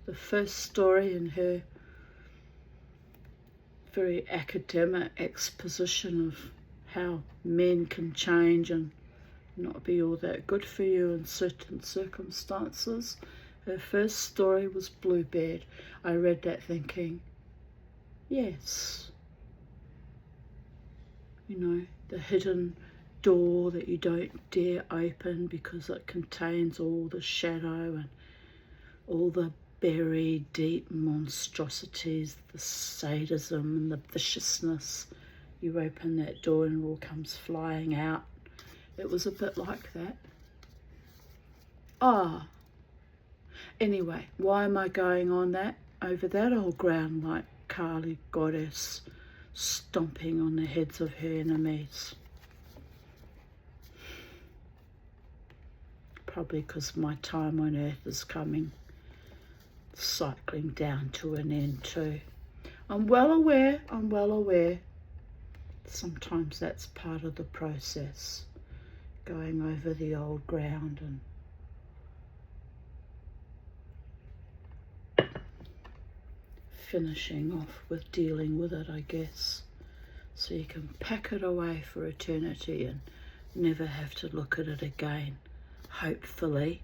The first story in her very academic exposition of how men can change and not be all that good for you in certain circumstances. Her first story was Bluebird. I read that thinking, yes. You know, the hidden door that you don't dare open because it contains all the shadow and all the buried deep monstrosities, the sadism and the viciousness. You open that door and it all comes flying out. It was a bit like that. Anyway, why am I going on that over that old ground like Kali goddess? stomping on the heads of her enemies. Probably because my time on earth is coming, cycling down to an end too. I'm well aware. Sometimes that's part of the process, going over the old ground and finishing off with dealing with it, I guess, so you can pack it away for eternity and never have to look at it again, hopefully.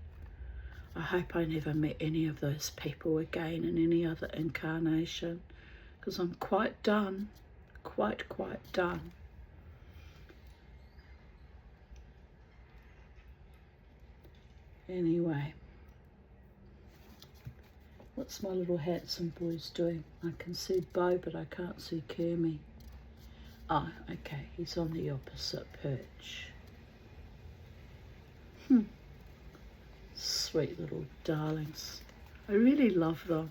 I hope I never met any of those people again in any other incarnation, because I'm quite done, quite done. Anyway, what's my little handsome boys doing? I can see Bo, but I can't see Kermie. Ah, okay, he's on the opposite perch. Sweet little darlings. I really love them.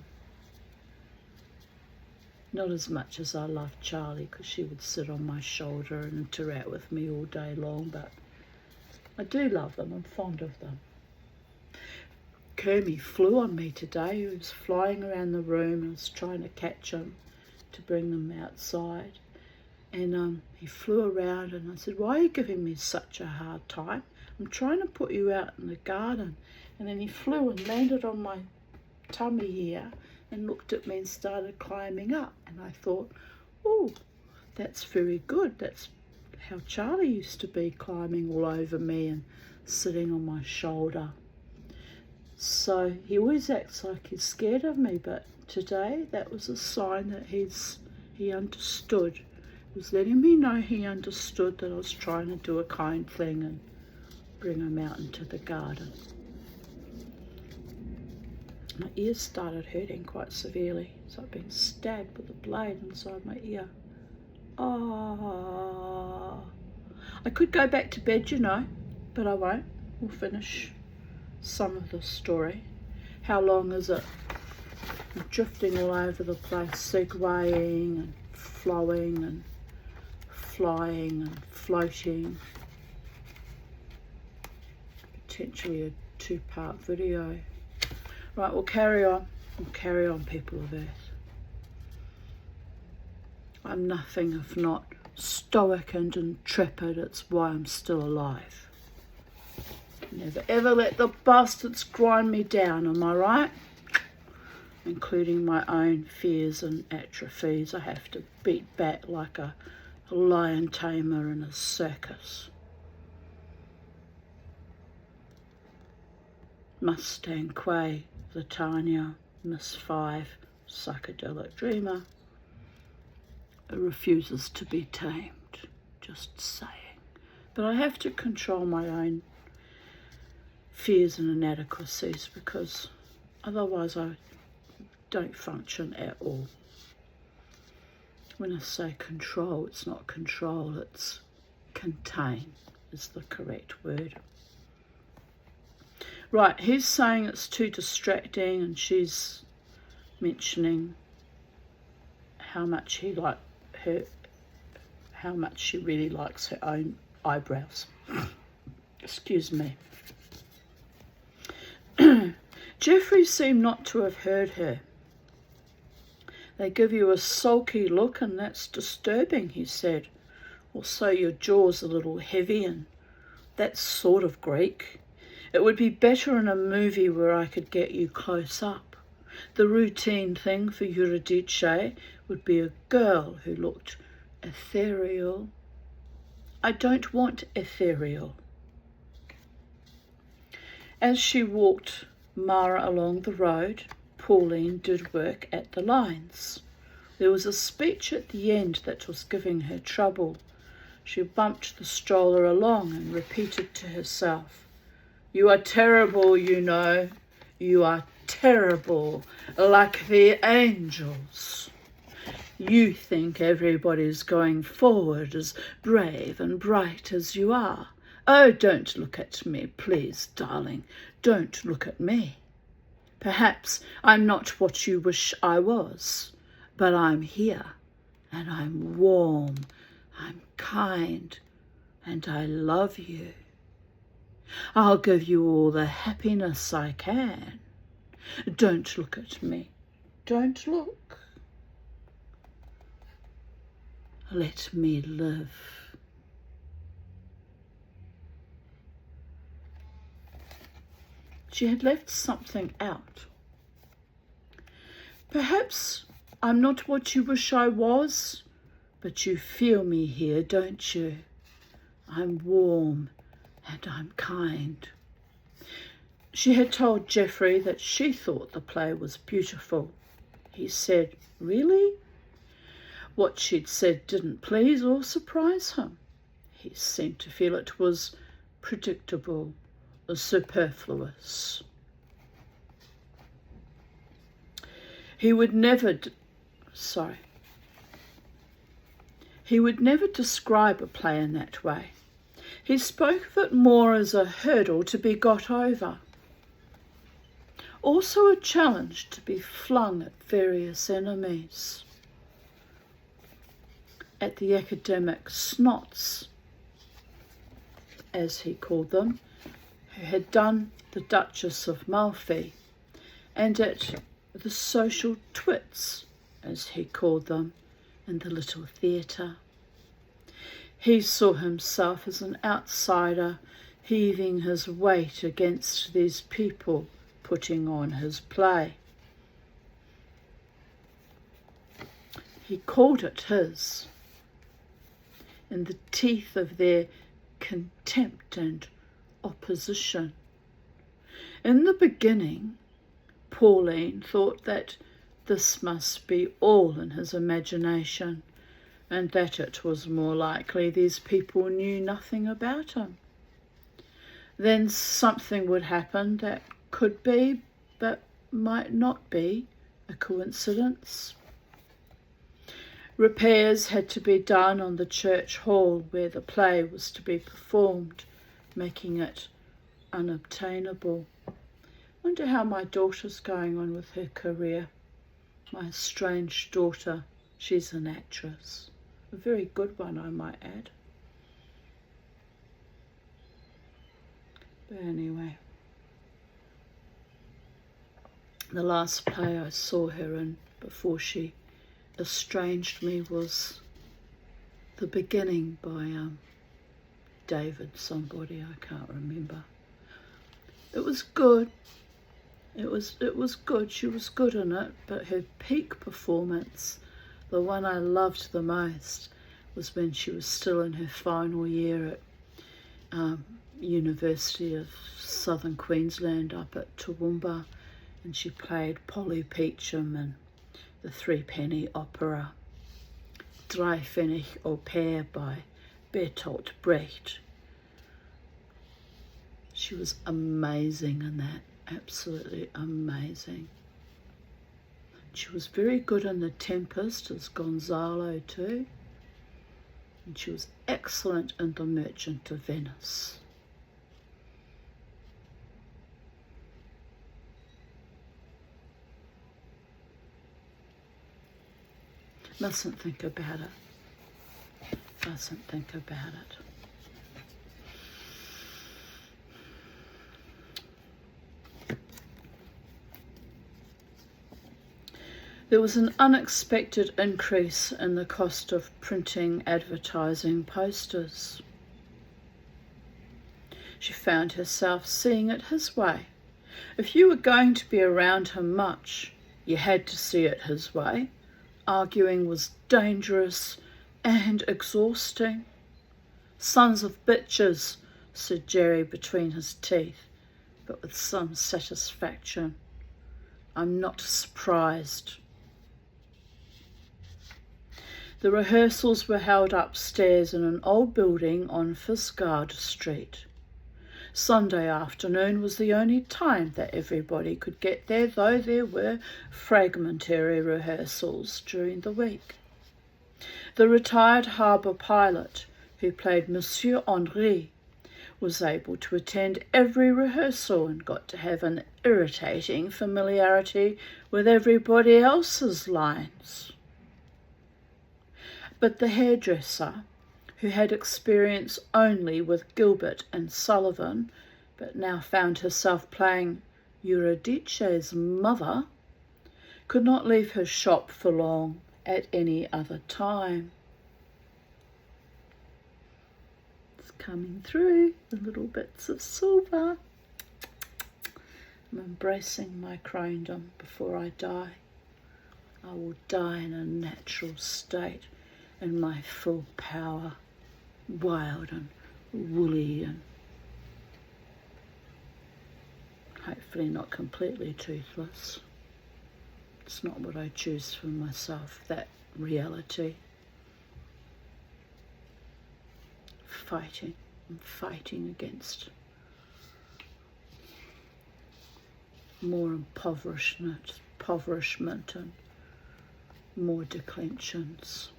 Not as much as I love Charlie, because she would sit on my shoulder and interact with me all day long, but I do love them. I'm fond of them. Kermie flew on me today. He was flying around the room and I was trying to catch him to bring them outside. And he flew around and I said, "Why are you giving me such a hard time? I'm trying to put you out in the garden." And then he flew and landed on my tummy here and looked at me and started climbing up. And I thought, oh, that's very good. That's how Charlie used to be, climbing all over me and sitting on my shoulder. So he always acts like he's scared of me, but today that was a sign that he understood. It was letting me know he understood that I was trying to do a kind thing and bring him out into the garden. My ears started hurting quite severely. It's like being stabbed with a blade inside my ear. Oh, I could go back to bed, you know, but I won't. We'll finish some of the story. How long is it? I'm drifting all over the place, segueing and flowing and flying and floating. Potentially a 2-part video. Right, we'll carry on. We'll carry on, people of Earth. I'm nothing if not stoic and intrepid. It's why I'm still alive. Never ever let the bastards grind me down, am I right? Including my own fears and atrophies. I have to beat back like a lion tamer in a circus. Mustang Quay, Latanya, Miss 5, Psychedelic Dreamer. It refuses to be tamed, just saying. But I have to control my own fears and inadequacies, because otherwise I don't function at all. When I say control, it's not control, it's contain is the correct word. Right, he's saying it's too distracting, and she's mentioning how much she really likes her own eyebrows. Excuse me. Jeffrey seemed not to have heard her. They give you a sulky look, and that's disturbing, he said. Also, your jaw's a little heavy, and that's sort of Greek. It would be better in a movie where I could get you close up. The routine thing for Eurydice would be a girl who looked ethereal. I don't want ethereal. As she walked Mara along the road, Pauline did work at the lines. There was a speech at the end that was giving her trouble. She bumped the stroller along and repeated to herself, "You are terrible, you know. You are terrible, like the angels. You think everybody's going forward as brave and bright as you are. Oh, don't look at me, please, darling. Don't look at me. Perhaps I'm not what you wish I was, but I'm here, and I'm warm, I'm kind, and I love you. I'll give you all the happiness I can. Don't look at me. Don't look. Let me live. She had left something out. Perhaps I'm not what you wish I was, but you feel me here, don't you? I'm warm and I'm kind. She had told Geoffrey that she thought the play was beautiful. He said, really? What she'd said didn't please or surprise him. He seemed to feel it was predictable or superfluous. He would never describe a play in that way. He spoke of it more as a hurdle to be got over. Also a challenge to be flung at various enemies. At the academic snots, as he called them, who had done the Duchess of Malfi, and at the social twits, as he called them, in the little theatre. He saw himself as an outsider, heaving his weight against these people putting on his play. He called it his, in the teeth of their contempt and opposition. In the beginning, Pauline thought that this must be all in his imagination, and that it was more likely these people knew nothing about him. Then something would happen that could be, but might not be, a coincidence. Repairs had to be done on the church hall where the play was to be performed, making it unobtainable. Wonder how my daughter's going on with her career. My estranged daughter, she's an actress. A very good one, I might add. But anyway, the last play I saw her in before she estranged me was The Beginning by David somebody, I can't remember. It was good. It was good. She was good in it, but her peak performance, the one I loved the most, was when she was still in her final year at University of Southern Queensland up at Toowoomba, and she played Polly Peachum in the Threepenny Opera, Drei Pfennig au Pair by Bertolt Brecht. She was amazing in that, absolutely amazing. She was very good in The Tempest as Gonzalo too, and she was excellent in The Merchant of Venice. Mustn't think about it. Mustn't think about it. There was an unexpected increase in the cost of printing advertising posters. She found herself seeing it his way. If you were going to be around him much, you had to see it his way. Arguing was dangerous and exhausting. Sons of bitches, said Jerry between his teeth, but with some satisfaction. I'm not surprised. The rehearsals were held upstairs in an old building on Fisgard Street. Sunday afternoon was the only time that everybody could get there, though there were fragmentary rehearsals during the week. The retired harbour pilot, who played Monsieur Henri, was able to attend every rehearsal and got to have an irritating familiarity with everybody else's lines. But the hairdresser, who had experience only with Gilbert and Sullivan, but now found herself playing Eurydice's mother, could not leave her shop for long at any other time. It's coming through, the little bits of silver. I'm embracing my crondom before I die. I will die in a natural state, in my full power, wild and woolly and hopefully not completely toothless. It's not what I choose for myself, that reality. I'm fighting against more impoverishment and more declensions.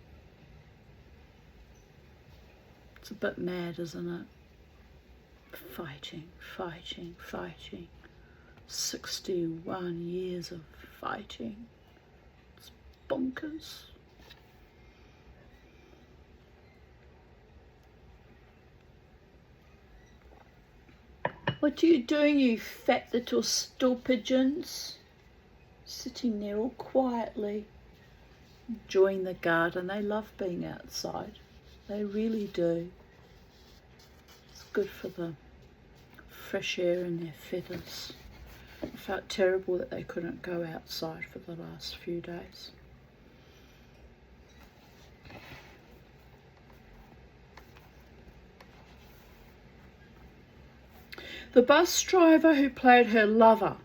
It's a bit mad, isn't it? Fighting. 61 years of fighting. It's bonkers. What are you doing, you fat little stool pigeons? Sitting there all quietly, enjoying the garden. They love being outside. They really do. It's good for the fresh air in their feathers. I felt terrible that they couldn't go outside for the last few days. The bus driver who played her lover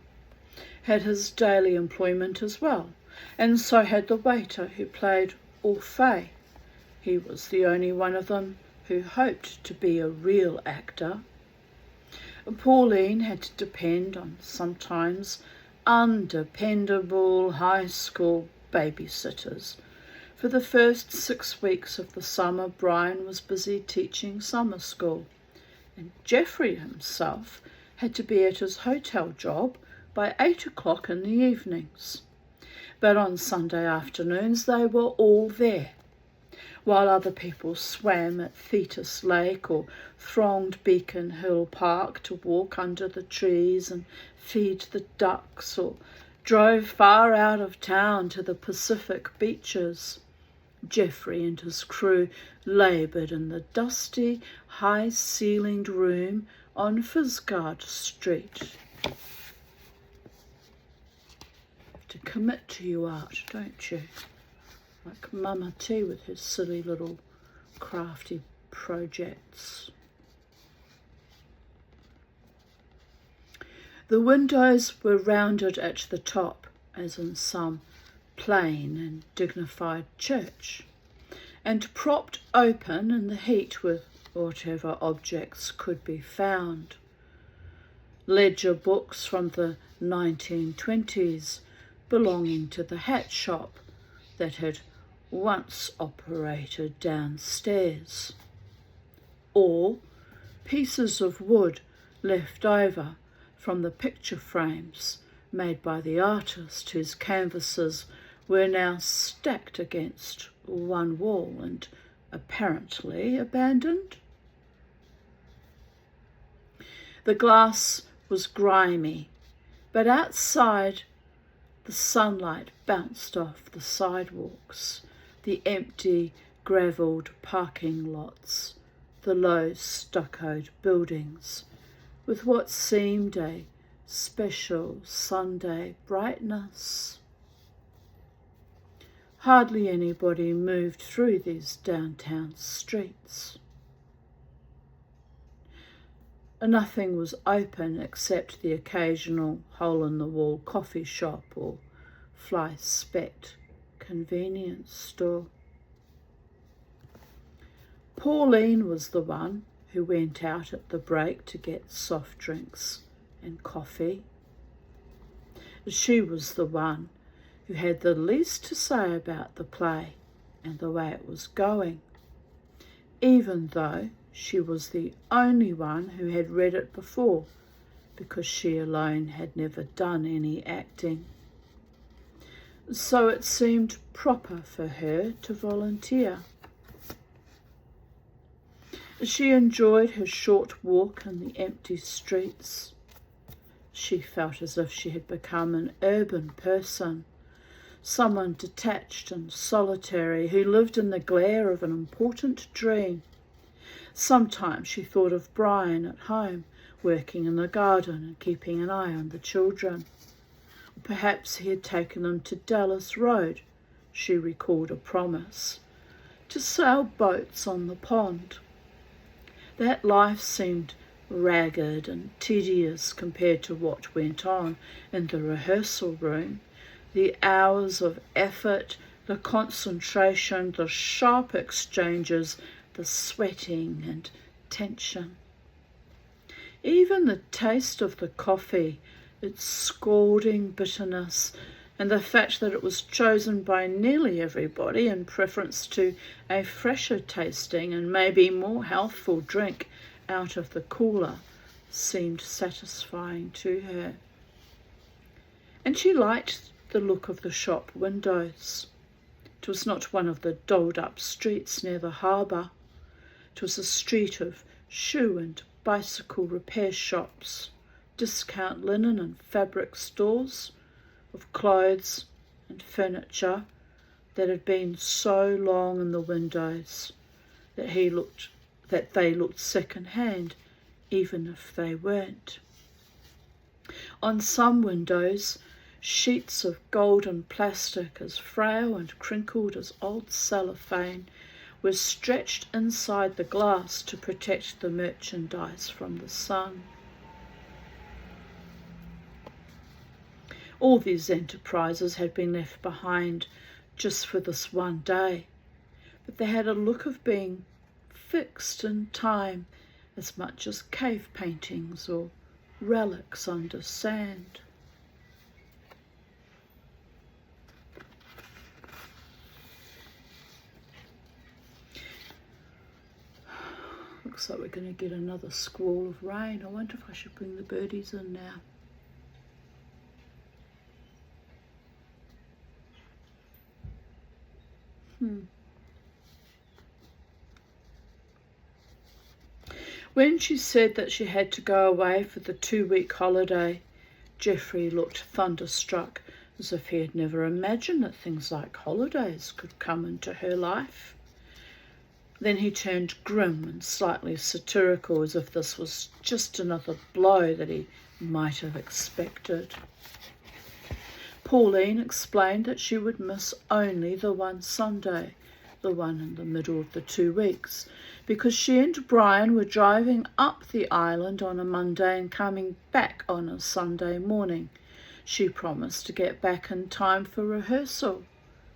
had his daily employment as well, and so had the waiter who played Orphée. He was the only one of them who hoped to be a real actor. Pauline had to depend on sometimes undependable high school babysitters. For the first 6 weeks of the summer, Brian was busy teaching summer school, and Geoffrey himself had to be at his hotel job by 8 o'clock in the evenings. But on Sunday afternoons they were all there, while other people swam at Thetis Lake or thronged Beacon Hill Park to walk under the trees and feed the ducks, or drove far out of town to the Pacific beaches. Geoffrey and his crew laboured in the dusty, high-ceilinged room on Fizgard Street. You have to commit to your art, don't you? Like Mama T with her silly little crafty projects. The windows were rounded at the top, as in some plain and dignified church, and propped open in the heat with whatever objects could be found. Ledger books from the 1920s belonging to the hat shop that had once operated downstairs, or pieces of wood left over from the picture frames made by the artist whose canvases were now stacked against one wall and apparently abandoned. The glass was grimy, but outside the sunlight bounced off the sidewalks, the empty gravelled parking lots, the low stuccoed buildings, with what seemed a special Sunday brightness. Hardly anybody moved through these downtown streets. Nothing was open except the occasional hole-in-the-wall coffee shop or fly-specked convenience store. Pauline was the one who went out at the break to get soft drinks and coffee. She was the one who had the least to say about the play and the way it was going, even though she was the only one who had read it before, because she alone had never done any acting. So it seemed proper for her to volunteer. She enjoyed her short walk in the empty streets. She felt as if she had become an urban person, someone detached and solitary who lived in the glare of an important dream. Sometimes she thought of Brian at home, working in the garden and keeping an eye on the children. Perhaps he had taken them to Dallas Road, she recalled a promise, to sail boats on the pond. That life seemed ragged and tedious compared to what went on in the rehearsal room. The hours of effort, the concentration, the sharp exchanges, the sweating and tension. Even the taste of the coffee, its scalding bitterness, and the fact that it was chosen by nearly everybody in preference to a fresher tasting and maybe more healthful drink out of the cooler, seemed satisfying to her. And she liked the look of the shop windows. It was not one of the dolled-up streets near the harbour. It was a street of shoe and bicycle repair shops, discount linen and fabric stores, of clothes and furniture that had been so long in the windows that they looked second-hand, even if they weren't. On some windows, sheets of golden plastic as frail and crinkled as old cellophane were stretched inside the glass to protect the merchandise from the sun. All these enterprises had been left behind just for this one day, but they had a look of being fixed in time as much as cave paintings or relics under sand. Looks like we're going to get another squall of rain. I wonder if I should bring the birdies in now. When she said that she had to go away for the 2-week holiday, Geoffrey looked thunderstruck, as if he had never imagined that things like holidays could come into her life. Then he turned grim and slightly satirical, as if this was just another blow that he might have expected. Pauline explained that she would miss only the one Sunday, the one in the middle of the 2 weeks, because she and Brian were driving up the island on a Monday and coming back on a Sunday morning. She promised to get back in time for rehearsal.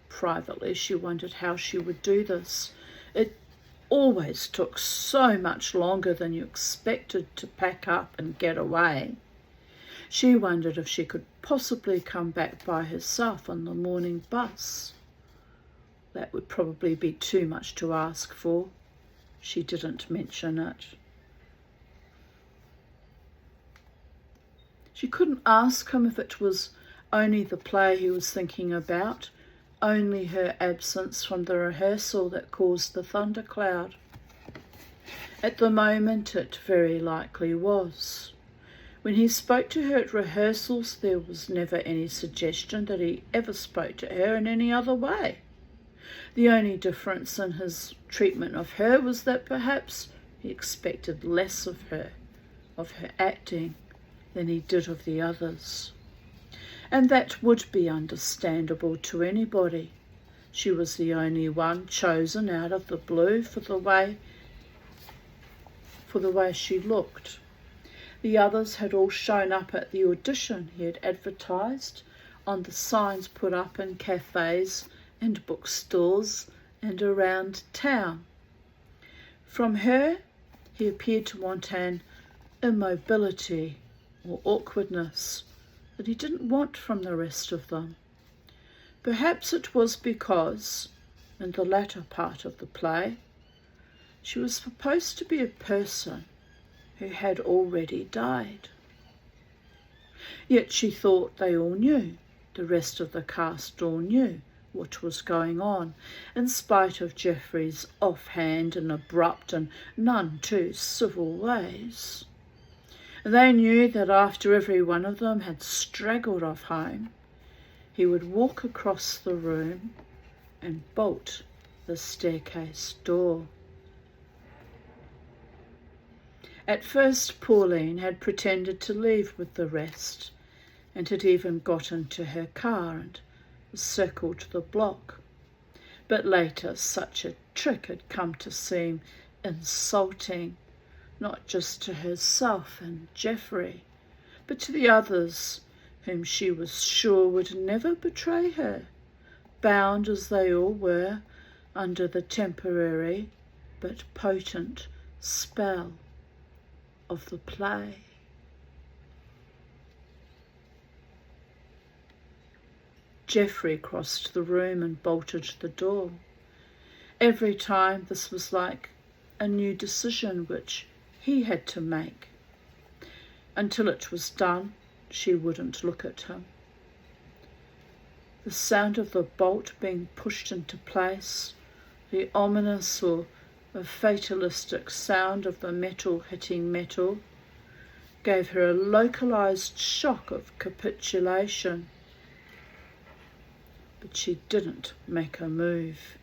Privately, she wondered how she would do this. It always took so much longer than you expected to pack up and get away. She wondered if she could possibly come back by herself on the morning bus. That would probably be too much to ask for. She didn't mention it. She couldn't ask him if it was only the play he was thinking about, only her absence from the rehearsal that caused the thundercloud. At the moment, it very likely was. When he spoke to her at rehearsals, there was never any suggestion that he ever spoke to her in any other way. The only difference in his treatment of her was that perhaps he expected less of her acting, than he did of the others. And that would be understandable to anybody. She was the only one chosen out of the blue for the way she looked. The others had all shown up at the audition he had advertised, on the signs put up in cafes and bookstores and around town. From her, he appeared to want an immobility or awkwardness that he didn't want from the rest of them. Perhaps it was because, in the latter part of the play, she was supposed to be a person who had already died. Yet she thought they all knew, the rest of the cast all knew, what was going on, in spite of Geoffrey's offhand and abrupt and none too civil ways. They knew that after every one of them had straggled off home, he would walk across the room and bolt the staircase door. At first, Pauline had pretended to leave with the rest and had even got into her car and circled the block. But later, such a trick had come to seem insulting, not just to herself and Geoffrey, but to the others whom she was sure would never betray her, bound as they all were under the temporary but potent spell of the play. Geoffrey crossed the room and bolted the door. Every time this was like a new decision which he had to make. Until it was done, she wouldn't look at him. The sound of the bolt being pushed into place, the ominous or a fatalistic sound of the metal hitting metal, gave her a localized shock of capitulation. But she didn't make a move.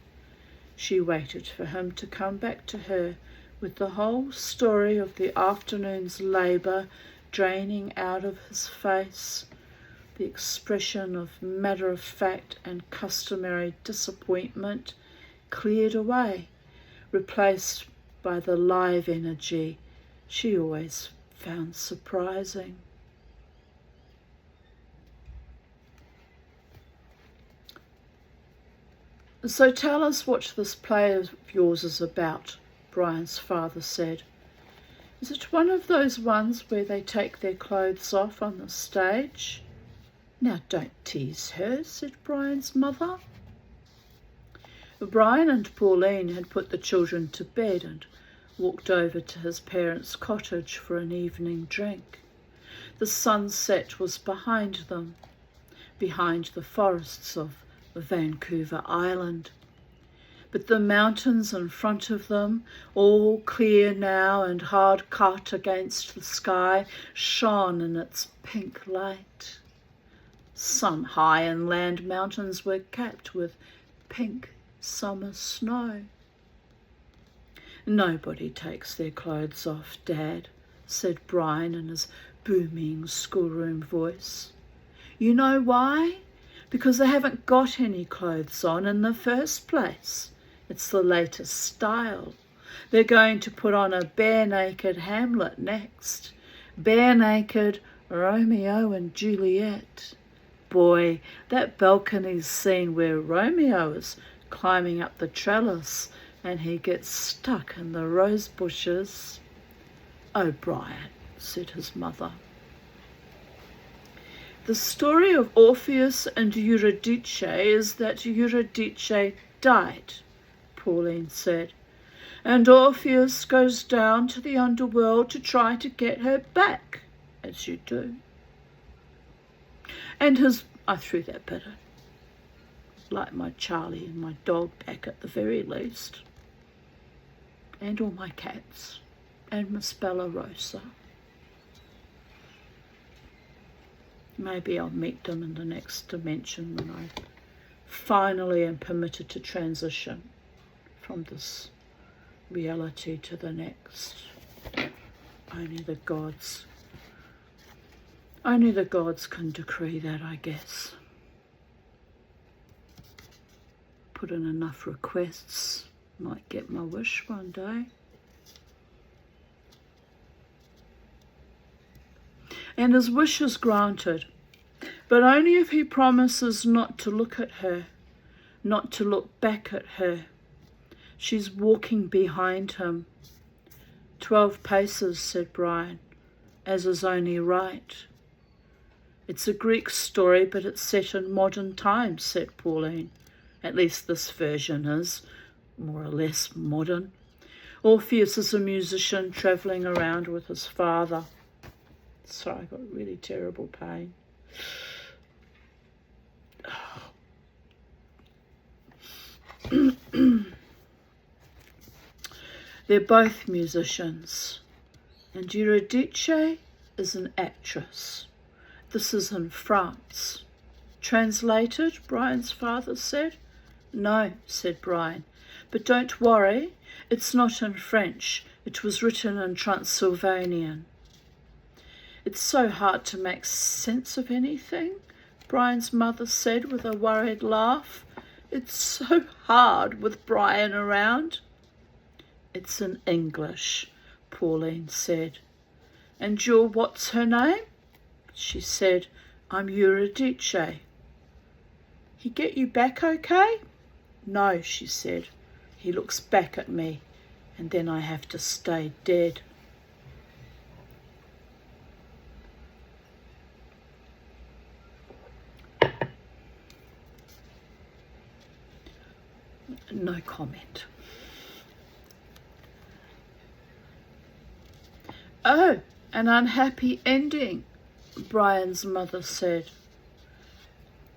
She waited for him to come back to her with the whole story of the afternoon's labour draining out of his face, the expression of matter-of-fact and customary disappointment cleared away, replaced by the live energy she always found surprising. "So tell us what this play of yours is about," Brian's father said. "Is it one of those ones where they take their clothes off on the stage?" "Now don't tease her," said Brian's mother. Brian and Pauline had put the children to bed and walked over to his parents' cottage for an evening drink. The sunset was behind them, behind the forests of Vancouver Island. But the mountains in front of them, all clear now and hard cut against the sky, shone in its pink light. Some high inland mountains were capped with pink summer snow. "Nobody takes their clothes off, Dad," said Brian in his booming schoolroom voice. "You know why? Because they haven't got any clothes on in the first place. It's the latest style. They're going to put on a bare-naked Hamlet next. Bare-naked Romeo and Juliet. Boy, that balcony scene where Romeo is climbing up the trellis and he gets stuck in the rose bushes." "Oh, Brian," said his mother. "The story of Orpheus and Eurydice is that Eurydice died," Pauline said, "and Orpheus goes down to the underworld to try to get her back, as you do. And I threw that bit in. Like my Charlie and my dog back at the very least. And all my cats. And Miss Bella Rosa. Maybe I'll meet them in the next dimension when I finally am permitted to transition from this reality to the next. Only the gods can decree that, I guess. Put in enough requests, might get my wish one day. And his wish is granted, but only if he promises not to look at her, not to look back at her. She's walking behind him. 12 paces, said Brian, as is only right. It's a Greek story, but it's set in modern times, said Pauline. At least this version is, more or less modern. Orpheus is a musician travelling around with his father. Sorry, I got really terrible pain. They're both musicians, and Eurydice is an actress. This is in France. Translated, Brian's father said. No, said Brian, but don't worry, it's not in French. It was written in Transylvanian. It's so hard to make sense of anything, Brian's mother said with a worried laugh. It's so hard with Brian around. It's in English, Pauline said. And you're what's her name? She said, I'm Eurydice. He get you back okay? No, she said. He looks back at me, and then I have to stay dead. No comment. Oh, an unhappy ending, Brian's mother said.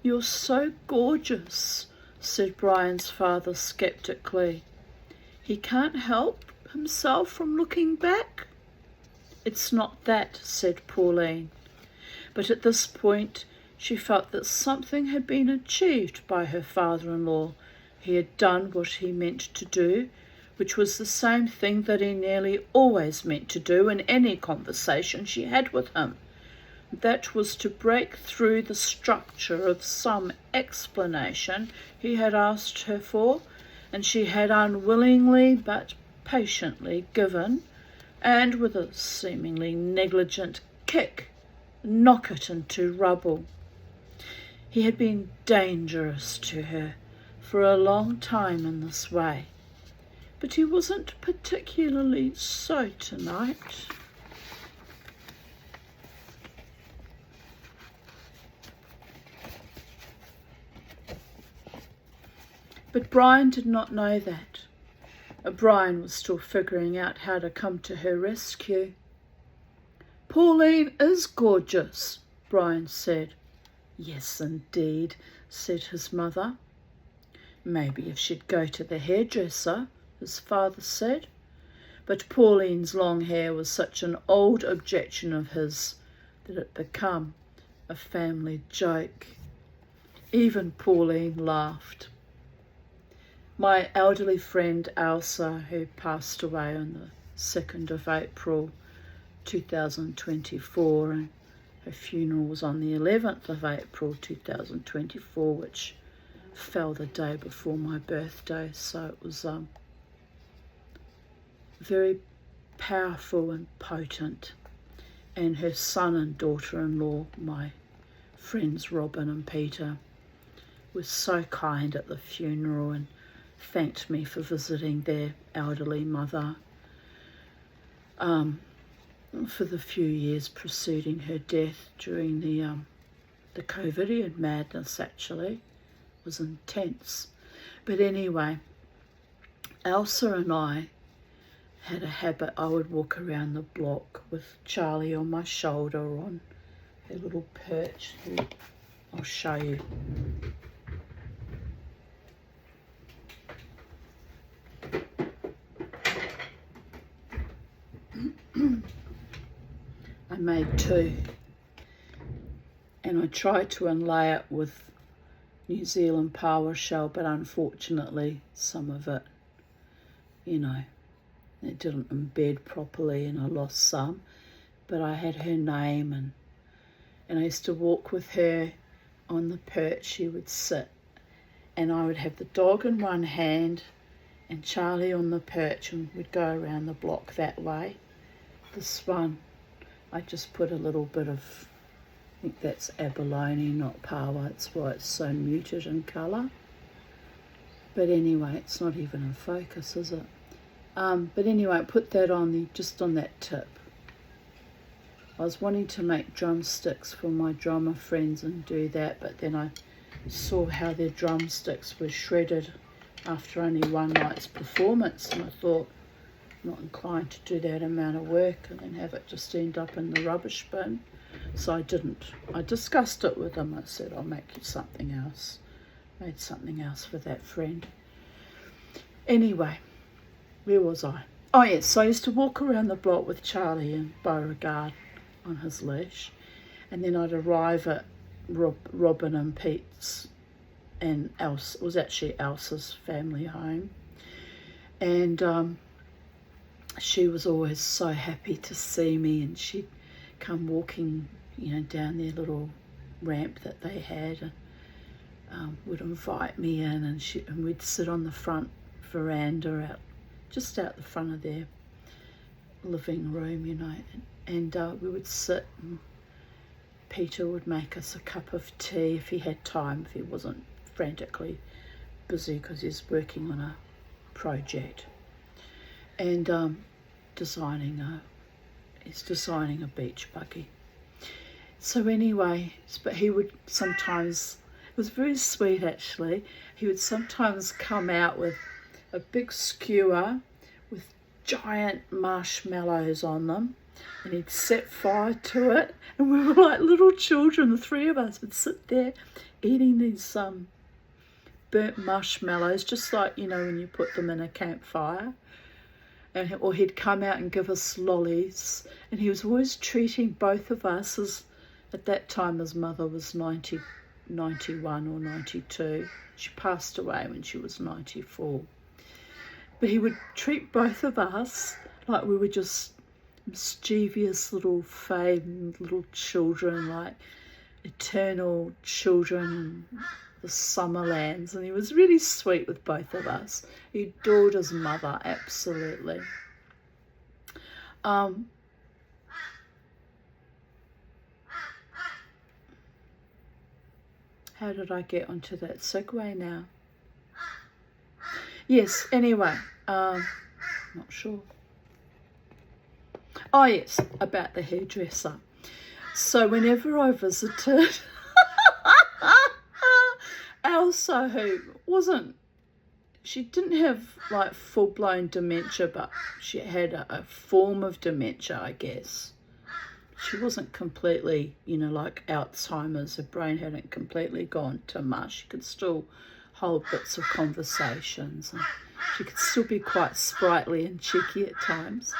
You're so gorgeous, said Brian's father sceptically. He can't help himself from looking back. It's not that, said Pauline. But at this point she felt that something had been achieved by her father-in-law. He had done what he meant to do, which was the same thing that he nearly always meant to do in any conversation she had with him. That was to break through the structure of some explanation he had asked her for, and she had unwillingly but patiently given, and with a seemingly negligent kick, knock it into rubble. He had been dangerous to her for a long time in this way, but he wasn't particularly so tonight. But Brian did not know that. Brian was still figuring out how to come to her rescue. Pauline is gorgeous, Brian said. Yes, indeed, said his mother. Maybe if she'd go to the hairdresser, his father said. But Pauline's long hair was such an old objection of his that it became a family joke. Even Pauline laughed. My elderly friend Elsa, who passed away on the 2nd of April 2024, and her funeral was on the 11th of April 2024, which fell the day before my birthday, so it was very powerful and potent. And her son and daughter-in-law, my friends Robin and Peter, were so kind at the funeral and thanked me for visiting their elderly mother for the few years preceding her death during the COVIDian madness. Actually, it was intense. But anyway, Elsa and I had a habit. I would walk around the block with Charlie on my shoulder on a little perch. I'll show you. I made two, and I tried to inlay it with New Zealand PowerShell, but unfortunately some of it, it didn't embed properly and I lost some. But I had her name, and I used to walk with her on the perch. She would sit and I would have the dog in one hand and Charlie on the perch, and we'd go around the block that way. This one, I just put a little bit of, I think that's abalone, not power. That's why it's so muted in colour. But anyway, it's not even in focus, is it? But anyway, I put that on just on that tip. I was wanting to make drumsticks for my drummer friends and do that, but then I saw how their drumsticks were shredded after only one night's performance, and I thought, not inclined to do that amount of work and then have it just end up in the rubbish bin. So I didn't. I discussed it with them. I said, I'll make you something else. Made something else for that friend. Anyway, where was I? Oh yes, so I used to walk around the block with Charlie and Beauregard on his leash, and then I'd arrive at Robin and Pete's, and Elsa, it was actually Elsa's family home, and she was always so happy to see me, and she'd come walking, down their little ramp that they had, and would invite me in, and we'd sit on the front veranda just out the front of their living room, and we would sit, and Peter would make us a cup of tea if he had time, if he wasn't frantically busy because he's working on a project, and he's designing a beach buggy. So anyway, but he would sometimes, it was very sweet actually, he would sometimes come out with a big skewer with giant marshmallows on them, and he'd set fire to it, and we were like little children, the three of us would sit there eating these burnt marshmallows, just like, when you put them in a campfire, or he'd come out and give us lollies, and he was always treating both of us, as at that time his mother was 91 or 92. She passed away when she was 94. But he would treat both of us like we were just mischievous little famed little children, like eternal children in the summer lands. And he was really sweet with both of us. He adored his mother, absolutely. How did I get onto that segue now? Yes, anyway, not sure. Oh yes, about the hairdresser. So whenever I visited Elsa, who she didn't have like full-blown dementia, but she had a form of dementia, I guess. She wasn't completely, like Alzheimer's. Her brain hadn't completely gone to mush. She could still hold bits of conversations, and she could still be quite sprightly and cheeky at times.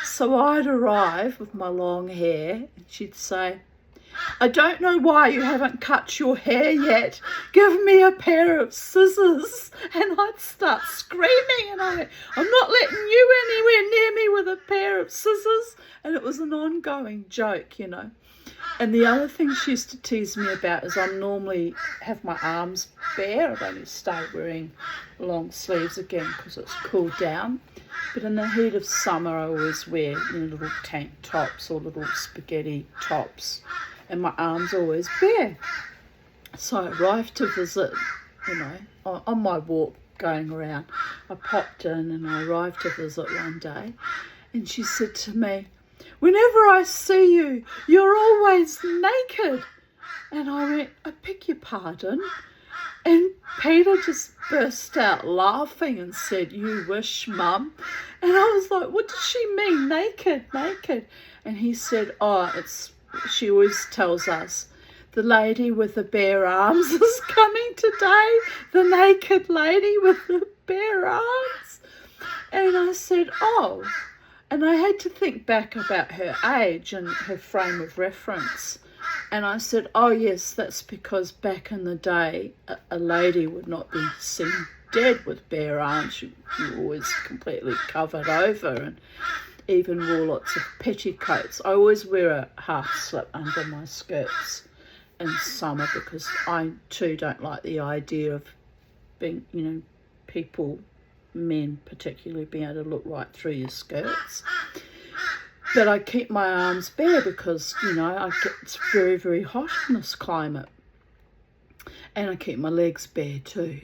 So I'd arrive with my long hair, and she'd say, "I don't know why you haven't cut your hair yet. Give me a pair of scissors." And I'd start screaming, and I went, "I'm not letting you anywhere near me with a pair of scissors." And it was an ongoing joke, And the other thing she used to tease me about is I normally have my arms bare. I've only started wearing long sleeves again because it's cooled down. But in the heat of summer, I always wear little tank tops or little spaghetti tops, and my arms are always bare. So I arrived to visit, on my walk going around. I popped in and I arrived to visit one day, and she said to me, "Whenever I see you, you're always naked." And I went, "I beg your pardon?" And Peter just burst out laughing and said, "You wish, Mum." And I was like, "What does she mean, naked, naked?" And he said, she always tells us, "The lady with the bare arms is coming today, the naked lady with the bare arms." And I said, "Oh." And I had to think back about her age and her frame of reference. And I said, "Oh yes, that's because back in the day, a lady would not be seen dead with bare arms. You always completely covered over, and even wore lots of petticoats. I always wear a half slip under my skirts in summer because I too don't like the idea of being, men particularly, being able to look right through your skirts. But I keep my arms bare because, it's very, very hot in this climate. And I keep my legs bare too,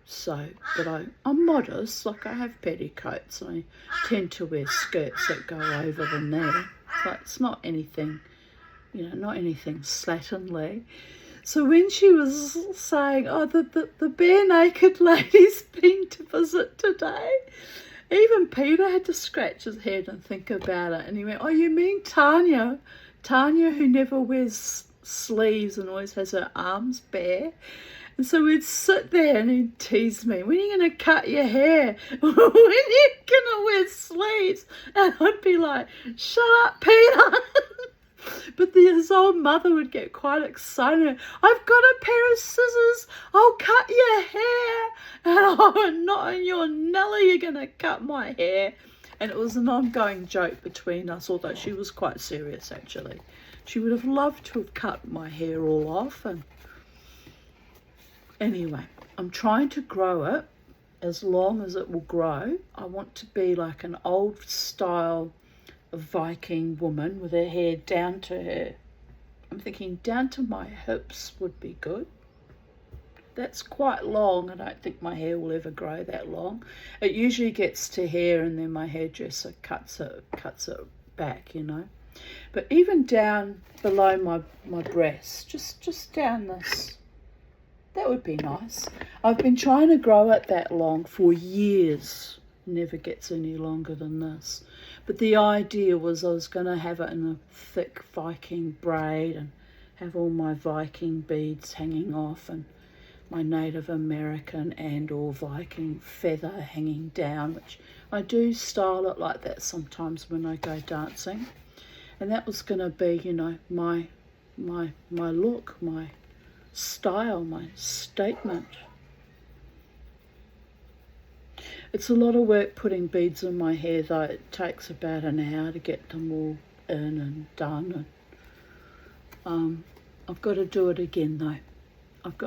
So, but I'm modest, like I have petticoats. I tend to wear skirts that go over the knee. But it's not anything, not anything slatternly. So when she was saying, "Oh, the bare naked lady's been to visit today," even Peter had to scratch his head and think about it. And he went, "Oh, you mean Tanya? Tanya who never wears sleeves and always has her arms bare?" And so we'd sit there and he'd tease me, when are you going to cut your hair? When are you going to wear sleeves? And I'd be like, shut up, Peter. But his old mother would get quite excited. I've got a pair of scissors. I'll cut your hair. And oh, not in your Nelly, you're going to cut my hair. And it was an ongoing joke between us, although she was quite serious, actually. She would have loved to have cut my hair all off. And anyway, I'm trying to grow it as long as it will grow. I want to be like an old style Viking woman with her hair down to her. I'm thinking down to my hips would be good. That's quite long. I don't think my hair will ever grow that long. It usually gets to here and then my hairdresser cuts it back, you know. But even down below my breast, just down this, that would be nice. I've been trying to grow it that long for years. Never gets any longer than this. But the idea was I was going to have it in a thick Viking braid and have all my Viking beads hanging off and my Native American and or Viking feather hanging down, which I do style it like that sometimes when I go dancing. And that was going to be, you know, my look, my style, my statement. It's a lot of work putting beads in my hair, though. It takes about an hour to get them all in and done. And I've got to do it again, though.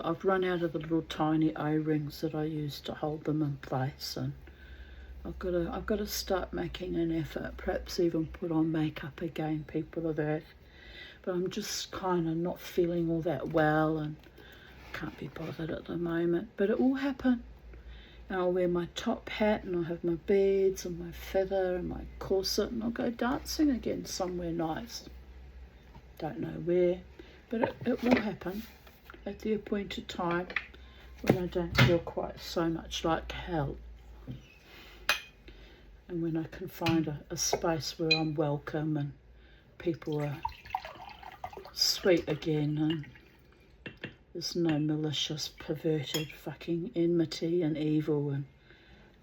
I've run out of the little tiny O-rings that I use to hold them in place, and I've got to start making an effort. Perhaps even put on makeup again, people of Earth. But I'm just kind of not feeling all that well, and can't be bothered at the moment. But it will happen. And I'll wear my top hat, and I'll have my beads and my feather and my corset, and I'll go dancing again somewhere nice. Don't know where, but it will happen at the appointed time when I don't feel quite so much like hell. And when I can find a space where I'm welcome and people are sweet again and there's no malicious, perverted fucking enmity and evil and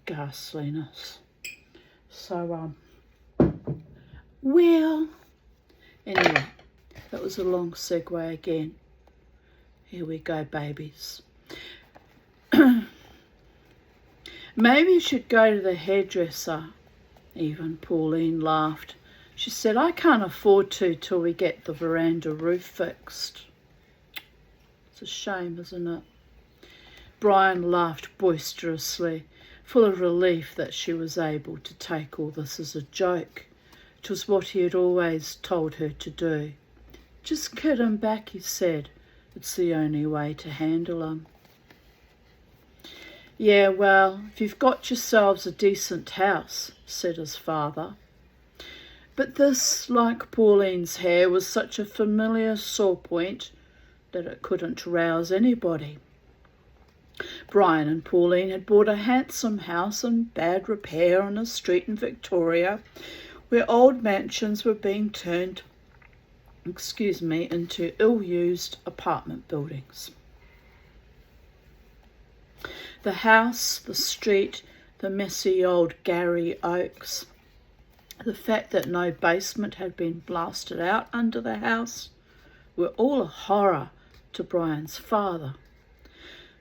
ghastliness. So, well, anyway, that was a long segue again. Here we go, babies. Maybe you should go to the hairdresser. Even Pauline laughed. She said, I can't afford to till we get the veranda roof fixed. It's a shame, isn't it? Brian laughed boisterously, full of relief that she was able to take all this as a joke. It was what he had always told her to do. Just kid him back, he said. It's the only way to handle him. Yeah, well, if you've got yourselves a decent house, said his father. But this, like Pauline's hair, was such a familiar sore point that it couldn't rouse anybody. Brian and Pauline had bought a handsome house in bad repair on a street in Victoria where old mansions were being turned into ill-used apartment buildings. The house, the street, the messy old Gary Oaks, the fact that no basement had been blasted out under the house were all a horror to Brian's father.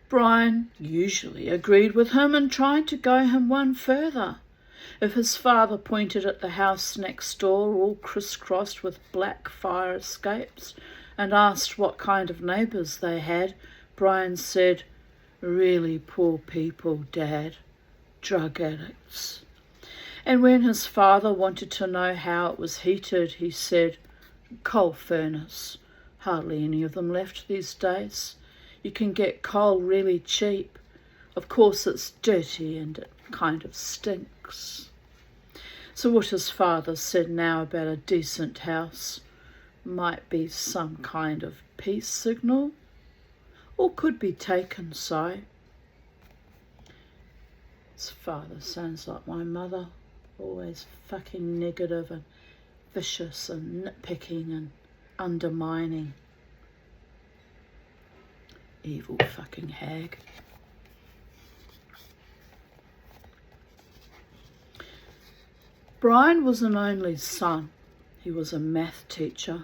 Brian usually agreed with him and tried to go him one further. If his father pointed at the house next door, all crisscrossed with black fire escapes, and asked what kind of neighbours they had, Brian said, Really poor people, Dad. Drug addicts. And when his father wanted to know how it was heated, he said, Coal furnace. Hardly any of them left these days. You can get coal really cheap. Of course it's dirty and it kind of stinks. So what his father said now about a decent house might be some kind of peace signal, or could be taken so. His father sounds like my mother, always fucking negative and vicious and nitpicking and undermining. Evil fucking hag. Brian was an only son. He was a math teacher.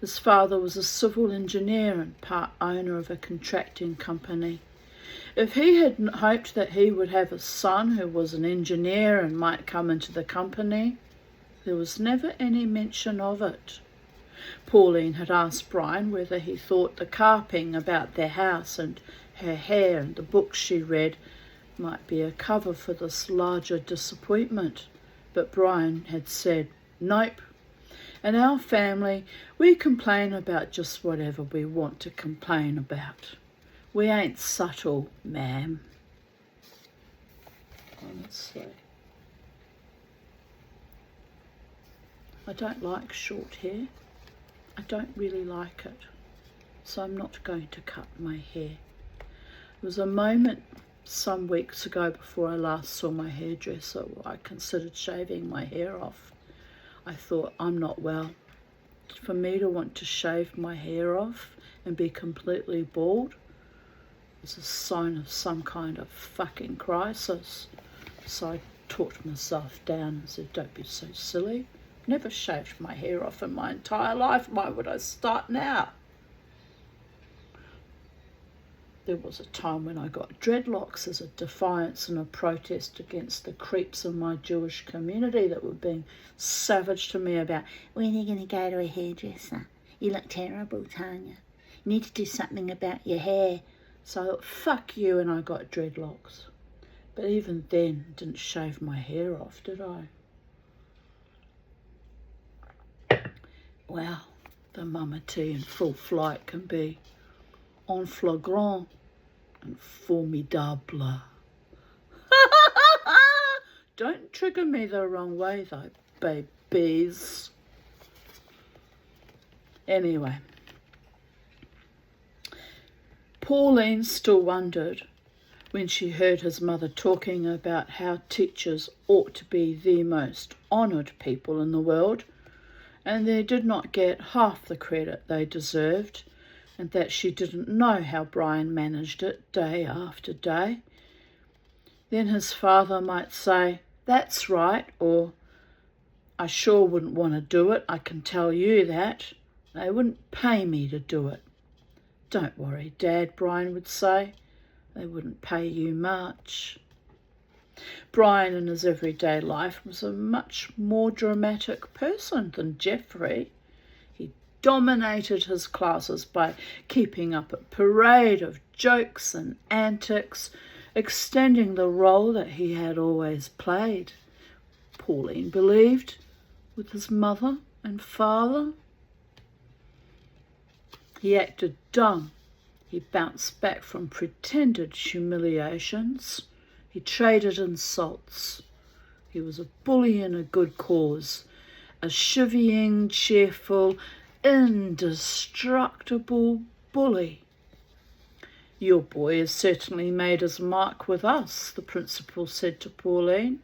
His father was a civil engineer and part owner of a contracting company. If he had hoped that he would have a son who was an engineer and might come into the company, there was never any mention of it. Pauline had asked Brian whether he thought the carping about their house and her hair and the books she read might be a cover for this larger disappointment, but Brian had said, "Nope. In our family, we complain about just whatever we want to complain about. We ain't subtle, ma'am." Honestly. I don't like short hair. I don't really like it. So I'm not going to cut my hair. There was a moment some weeks ago before I last saw my hairdresser where I considered shaving my hair off. I thought, I'm not well. For me to want to shave my hair off and be completely bald is a sign of some kind of fucking crisis. So I talked myself down and said, don't be so silly. Never shaved my hair off in my entire life. Why would I start now? There was a time when I got dreadlocks as a defiance and a protest against the creeps in my Jewish community that were being savage to me about, when are you going to go to a hairdresser? You look terrible, Tanya. You need to do something about your hair. So I thought, fuck you, and I got dreadlocks. But even then, didn't shave my hair off, did I? Wow, the mama tea in full flight can be en flagrant and formidable. Don't trigger me the wrong way though, babies. Anyway, Pauline still wondered when she heard his mother talking about how teachers ought to be the most honoured people in the world, and they did not get half the credit they deserved, and that she didn't know how Brian managed it day after day. Then his father might say, "That's right," or "I sure wouldn't want to do it, I can tell you that. They wouldn't pay me to do it." "Don't worry, Dad," Brian would say. "They wouldn't pay you much." Brian in his everyday life was a much more dramatic person than Jeffrey. He dominated his classes by keeping up a parade of jokes and antics, extending the role that he had always played, Pauline believed, with his mother and father. He acted dumb. He bounced back from pretended humiliations. He traded insults. He was a bully in a good cause, a chivying, cheerful, indestructible bully. "Your boy has certainly made his mark with us," the principal said to Pauline.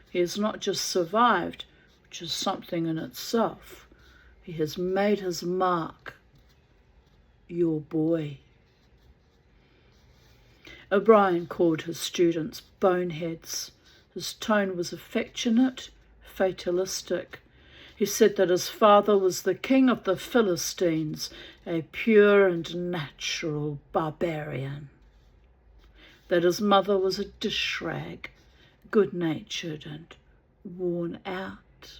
"He has not just survived, which is something in itself. He has made his mark. Your boy." O'Brien called his students boneheads. His tone was affectionate, fatalistic. He said that his father was the king of the Philistines, a pure and natural barbarian. That his mother was a dish rag, good-natured and worn out.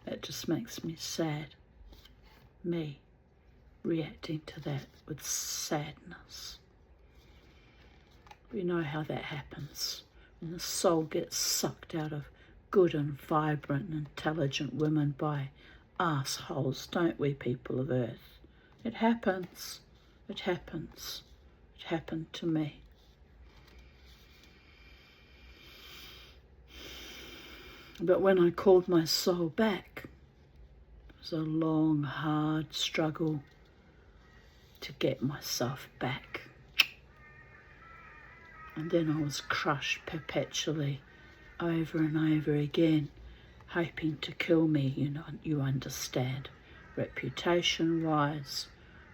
That just makes me sad. Me reacting to that with sadness. We know how that happens when the soul gets sucked out of good and vibrant and intelligent women by assholes, don't we, people of Earth? It happens. It happens. It happened to me. But when I called my soul back, it was a long, hard struggle to get myself back. And then I was crushed perpetually over and over again hoping to kill me, you understand, reputation-wise,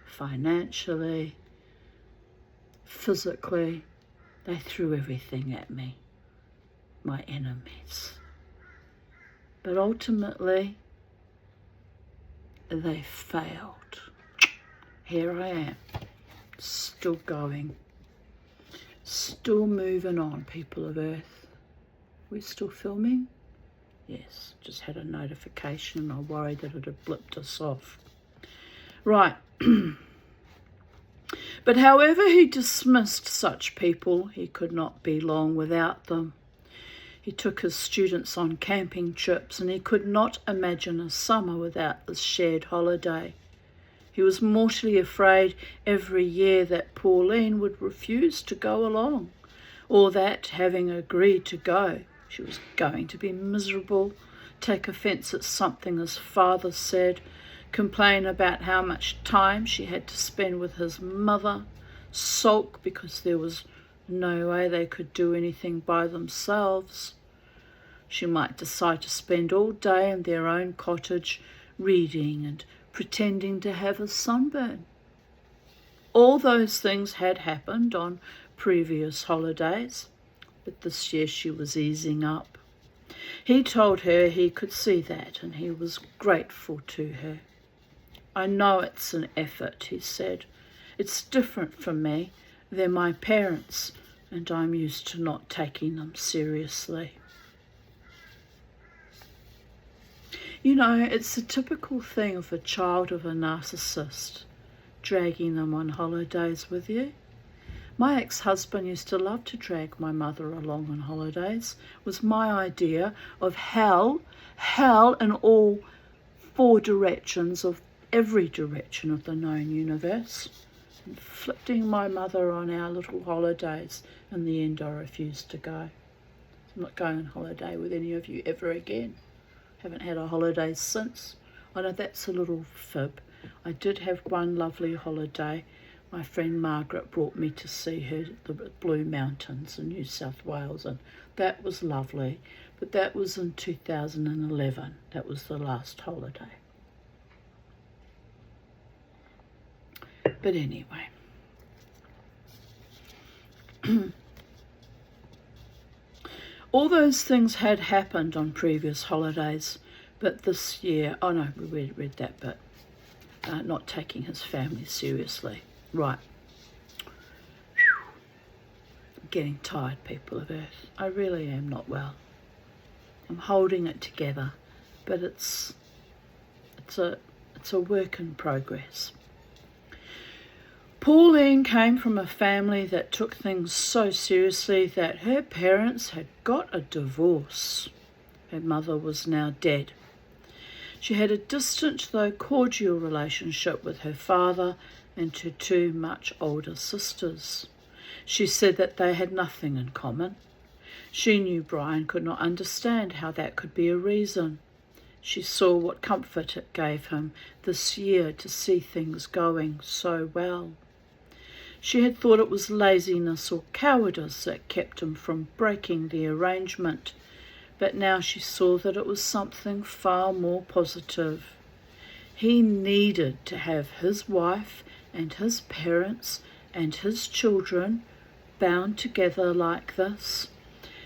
financially, physically. They threw everything at me, my enemies. But ultimately, they failed. Here I am, still going, still moving on, people of Earth. We're still filming? Yes, just had a notification. I worried that it had blipped us off. Right. But however he dismissed such people, he could not be long without them. He took his students on camping trips, and he could not imagine a summer without this shared holiday. He was mortally afraid every year that Pauline would refuse to go along, or that, having agreed to go, she was going to be miserable, take offence at something his father said, complain about how much time she had to spend with his mother, sulk because there was no way they could do anything by themselves. She might decide to spend all day in their own cottage reading and pretending to have a sunburn. All those things had happened on previous holidays, but this year she was easing up. He told her he could see that, and he was grateful to her. I know it's an effort, he said. It's different from me. They're my parents, and I'm used to not taking them seriously. It's the typical thing of a child of a narcissist, dragging them on holidays with you. My ex-husband used to love to drag my mother along on holidays. It was my idea of hell in all four directions of every direction of the known universe, inflicting my mother on our little holidays. In the end, I refused to go. I'm not going on holiday with any of you ever again. Haven't had a holiday since. I know that's a little fib. I did have one lovely holiday. My friend Margaret brought me to see her at the Blue Mountains in New South Wales, and that was lovely. But that was in 2011. That was the last holiday. But anyway, all those things had happened on previous holidays, but this year, oh no, we read that bit, not taking his family seriously. Right. I'm getting tired, people of Earth. I really am not well. I'm holding it together, but it's a work in progress. Pauline came from a family that took things so seriously that her parents had got a divorce. Her mother was now dead. She had a distant though cordial relationship with her father and her two much older sisters. She said that they had nothing in common. She knew Brian could not understand how that could be a reason. She saw what comfort it gave him this year to see things going so well. She had thought it was laziness or cowardice that kept him from breaking the arrangement, but now she saw that it was something far more positive. He needed to have his wife and his parents and his children bound together like this.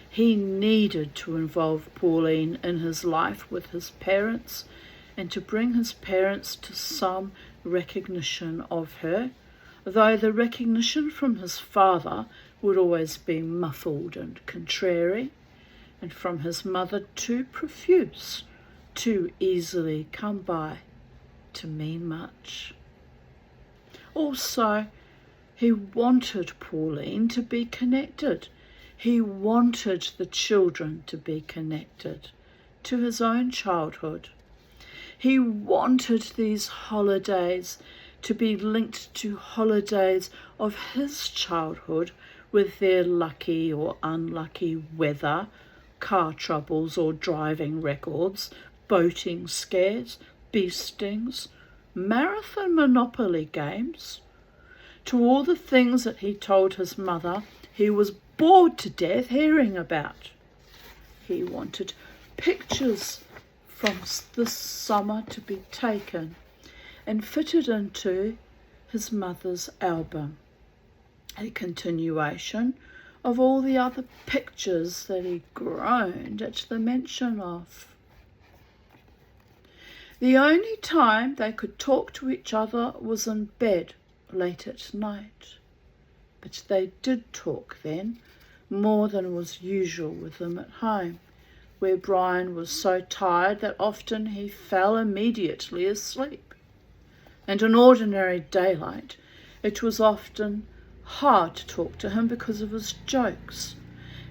He needed to involve Pauline in his life with his parents and to bring his parents to some recognition of her, though the recognition from his father would always be muffled and contrary, and from his mother too profuse, too easily come by to mean much. Also, he wanted Pauline to be connected. He wanted the children to be connected to his own childhood. He wanted these holidays to be linked to holidays of his childhood with their lucky or unlucky weather, car troubles or driving records, boating scares, bee stings, marathon Monopoly games. To all the things that he told his mother he was bored to death hearing about. He wanted pictures from this summer to be taken and fitted into his mother's album, a continuation of all the other pictures that he groaned at the mention of. The only time they could talk to each other was in bed late at night, but they did talk then, more than was usual with them at home, where Brian was so tired that often he fell immediately asleep. And in ordinary daylight it was often hard to talk to him because of his jokes.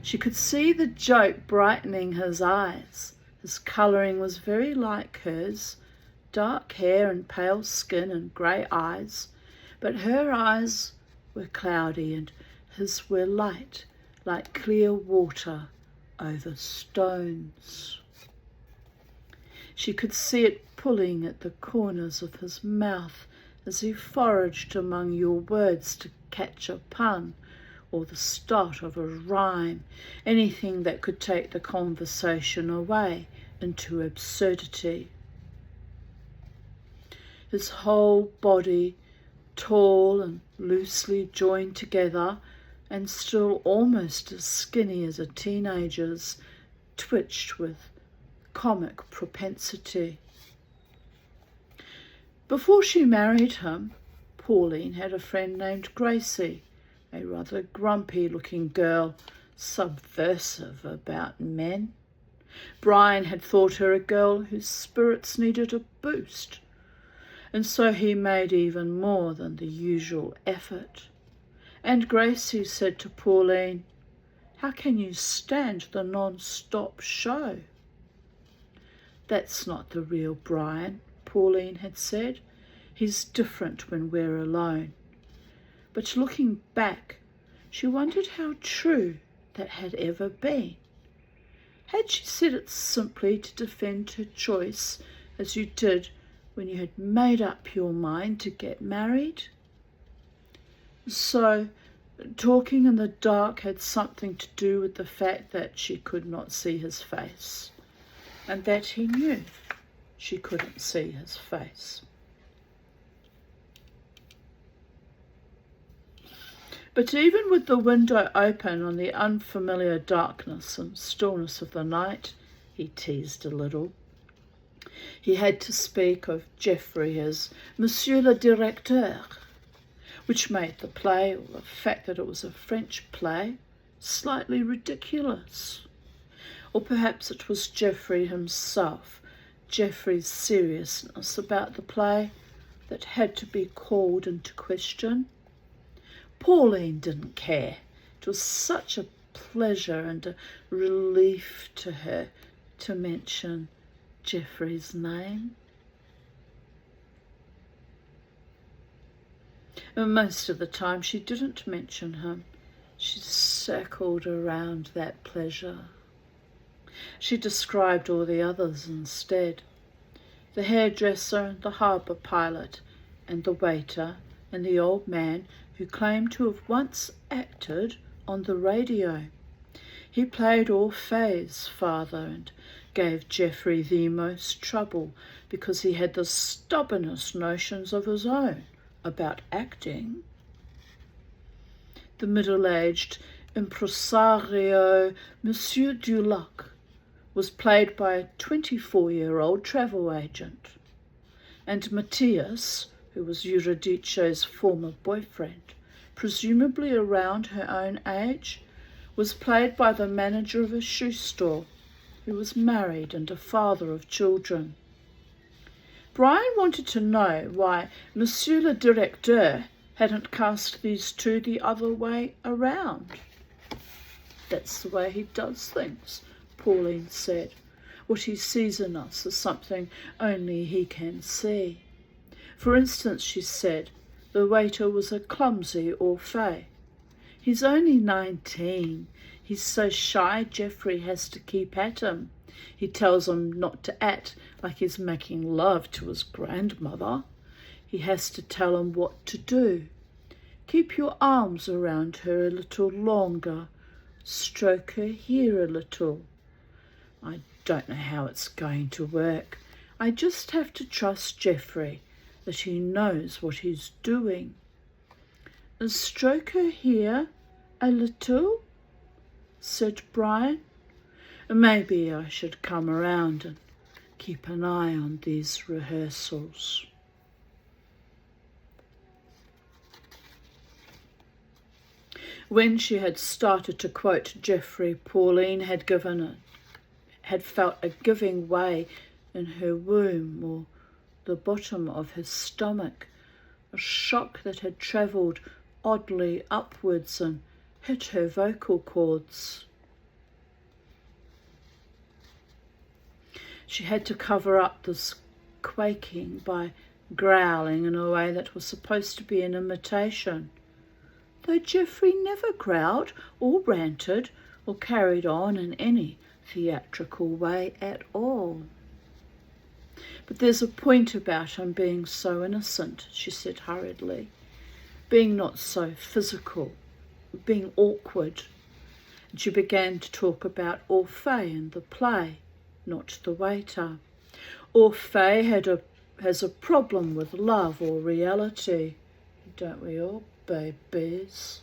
She could see the joke brightening his eyes. His colouring was very like hers, dark hair and pale skin and grey eyes, but her eyes were cloudy and his were light, like clear water over stones. She could see it pulling at the corners of his mouth as he foraged among your words to catch a pun or the start of a rhyme, anything that could take the conversation away into absurdity. His whole body, tall and loosely joined together and still almost as skinny as a teenager's, twitched with comic propensity. Before she married him, Pauline had a friend named Gracie, a rather grumpy-looking girl, subversive about men. Brian had thought her a girl whose spirits needed a boost, and so he made even more than the usual effort. And Gracie said to Pauline, "How can you stand the non-stop show?" "That's not the real Brian," Pauline had said. "He's different when we're alone." But looking back, she wondered how true that had ever been. Had she said it simply to defend her choice, as you did when you had made up your mind to get married? So, talking in the dark had something to do with the fact that she could not see his face, and that he knew she couldn't see his face. But even with the window open on the unfamiliar darkness and stillness of the night, he teased a little. He had to speak of Geoffrey as Monsieur le Directeur, which made the play, or the fact that it was a French play, slightly ridiculous. Or perhaps it was Geoffrey himself, Geoffrey's seriousness about the play, that had to be called into question. Pauline didn't care. It was such a pleasure and a relief to her to mention Geoffrey's name. And most of the time she didn't mention him. She circled around that pleasure. She described all the others instead. The hairdresser and the harbour pilot and the waiter and the old man who claimed to have once acted on the radio. He played Orpheus' father and gave Geoffrey the most trouble because he had the stubbornest notions of his own about acting. The middle-aged impresario Monsieur Dulac was played by a 24-year-old travel agent, and Matthias, who was Eurydice's former boyfriend, presumably around her own age, was played by the manager of a shoe store, who was married and a father of children. Brian wanted to know why Monsieur le Directeur hadn't cast these two the other way around. "That's the way he does things," Pauline said. "What he sees in us is something only he can see. For instance," she said, "the waiter was a clumsy Orpheus. He's only 19. He's so shy Geoffrey has to keep at him. He tells him not to act like he's making love to his grandmother. He has to tell him what to do. Keep your arms around her a little longer. Stroke her hair a little. I don't know how it's going to work. I just have to trust Geoffrey that he knows what he's doing. Stroke her here a little, said Brian. Maybe I should come around and keep an eye on these rehearsals. When she had started to quote Geoffrey, Pauline had felt a giving way in her womb or the bottom of her stomach, a shock that had travelled oddly upwards and hit her vocal cords. She had to cover up this quaking by growling in a way that was supposed to be an imitation, though Geoffrey never growled or ranted or carried on in any theatrical way at all. But there's a point about him being so innocent, she said hurriedly, being not so physical, being awkward. And she began to talk about Orphée and the play, not the waiter. Orphée has a problem with love or reality, don't we all, babies?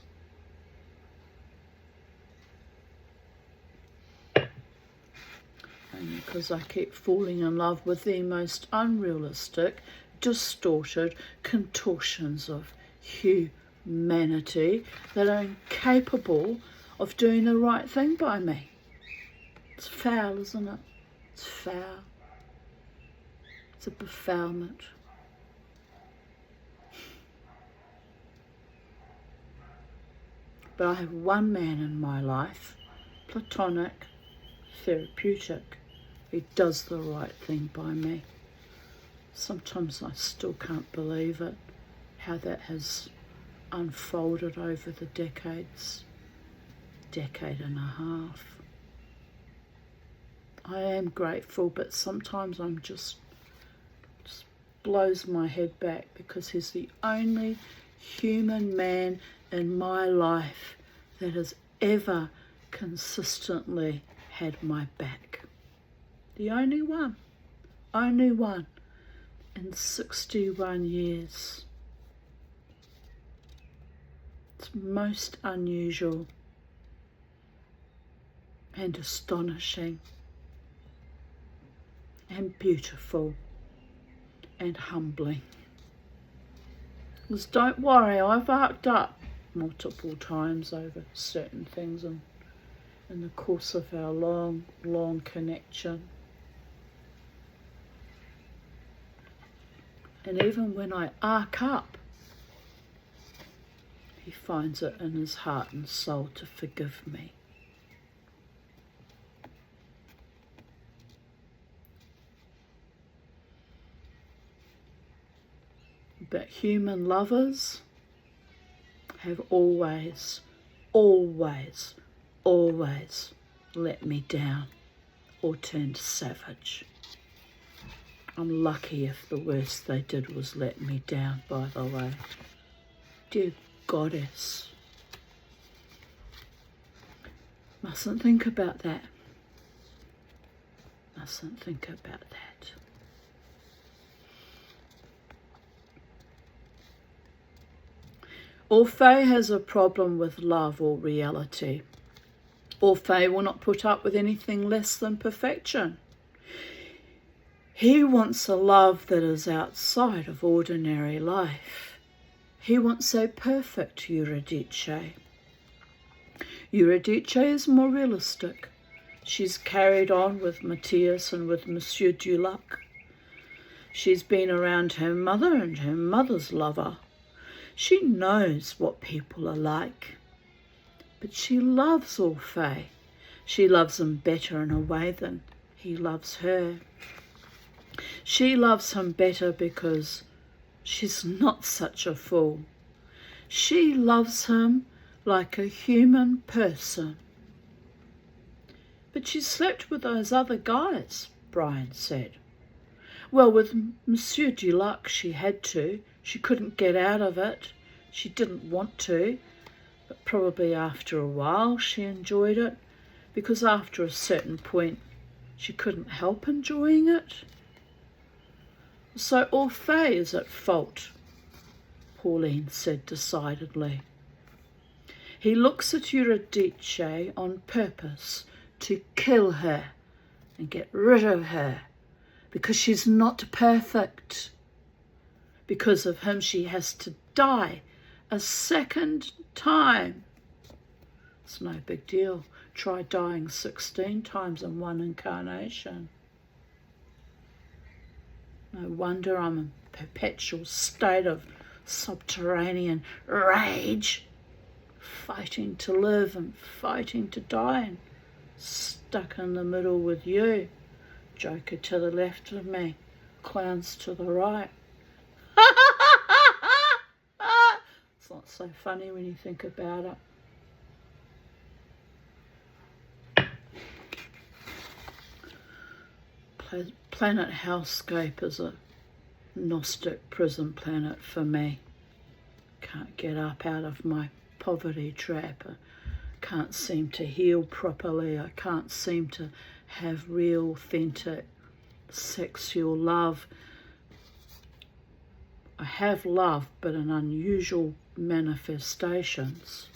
Only because I keep falling in love with the most unrealistic, distorted contortions of humanity that are incapable of doing the right thing by me. It's foul, isn't it? It's foul. It's a befoulment. But I have one man in my life, platonic, therapeutic, who does the right thing by me. Sometimes I still can't believe it, how that has unfolded over the decade and a half. I am grateful, but sometimes I'm just blows my head back because he's the only human man in my life that has ever consistently had my back. The only one in 61 years. It's most unusual and astonishing and beautiful and humbling. Because don't worry, I've arced up multiple times over certain things in the course of our long connection. And even when I arc up, he finds it in his heart and soul to forgive me. But human lovers have always let me down or turned savage. I'm lucky if the worst they did was let me down, by the way. Dear Goddess. Mustn't think about that. Mustn't think about that. Orphée has a problem with love or reality. Orphée will not put up with anything less than perfection. He wants a love that is outside of ordinary life. He wants a perfect Eurydice. Eurydice is more realistic. She's carried on with Matthias and with Monsieur Dulac. She's been around her mother and her mother's lover. She knows what people are like. But she loves Orphée. She loves him better in a way than he loves her. She loves him better because she's not such a fool. She loves him like a human person. But she slept with those other guys, Brian said. Well, with Monsieur Dulac she had to. She couldn't get out of it. She didn't want to, but probably after a while she enjoyed it, because after a certain point she couldn't help enjoying it. So Orphée is at fault, Pauline said decidedly. He looks at Eurydice on purpose to kill her and get rid of her, because she's not perfect. Because of him she has to die a second time. It's no big deal. Try dying 16 times in one incarnation. No wonder I'm in a perpetual state of subterranean rage, fighting to live and fighting to die, and stuck in the middle with you. Joker to the left of me, clowns to the right. It's not so funny when you think about it. Planet Hellscape is a Gnostic prison planet for me. Can't get up out of my poverty trap. I can't seem to heal properly. I can't seem to have real, authentic sexual love. I have love, but in unusual manifestations.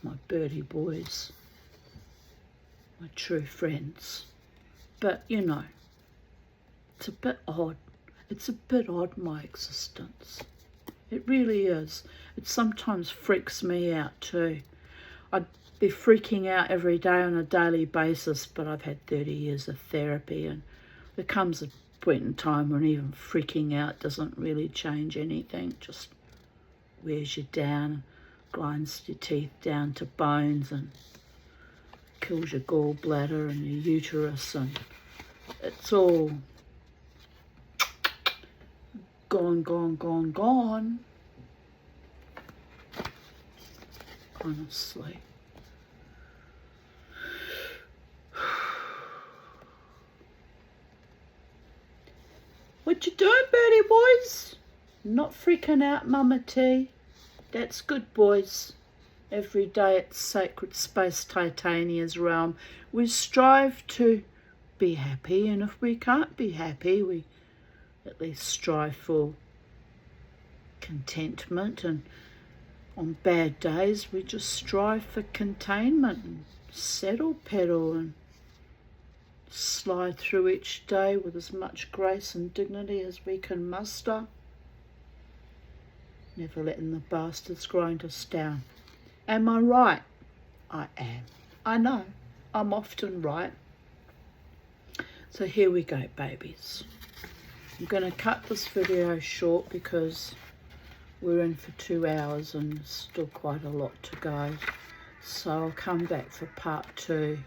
My birdie boys, my true friends. But, you know, it's a bit odd. It's a bit odd, my existence. It really is. It sometimes freaks me out too. I'd be freaking out every day on a daily basis, but I've had 30 years of therapy, and there comes a point in time when even freaking out doesn't really change anything. Just wears you down, grinds your teeth down to bones, and kills your gallbladder and your uterus, and it's all gone, gone, gone, gone. Honestly. What you doing, birdie boys? Not freaking out, Mama T. That's good, boys. Every day at Sacred Space Titania's realm, we strive to be happy, and if we can't be happy, we at least strive for contentment, and on bad days we just strive for containment and settle pedal and slide through each day with as much grace and dignity as we can muster, never letting the bastards grind us down. Am I right? I am. I know. I'm often right. So here we go, babies. I'm going to cut this video short because we're in for 2 hours and there's still quite a lot to go. So I'll come back for part 2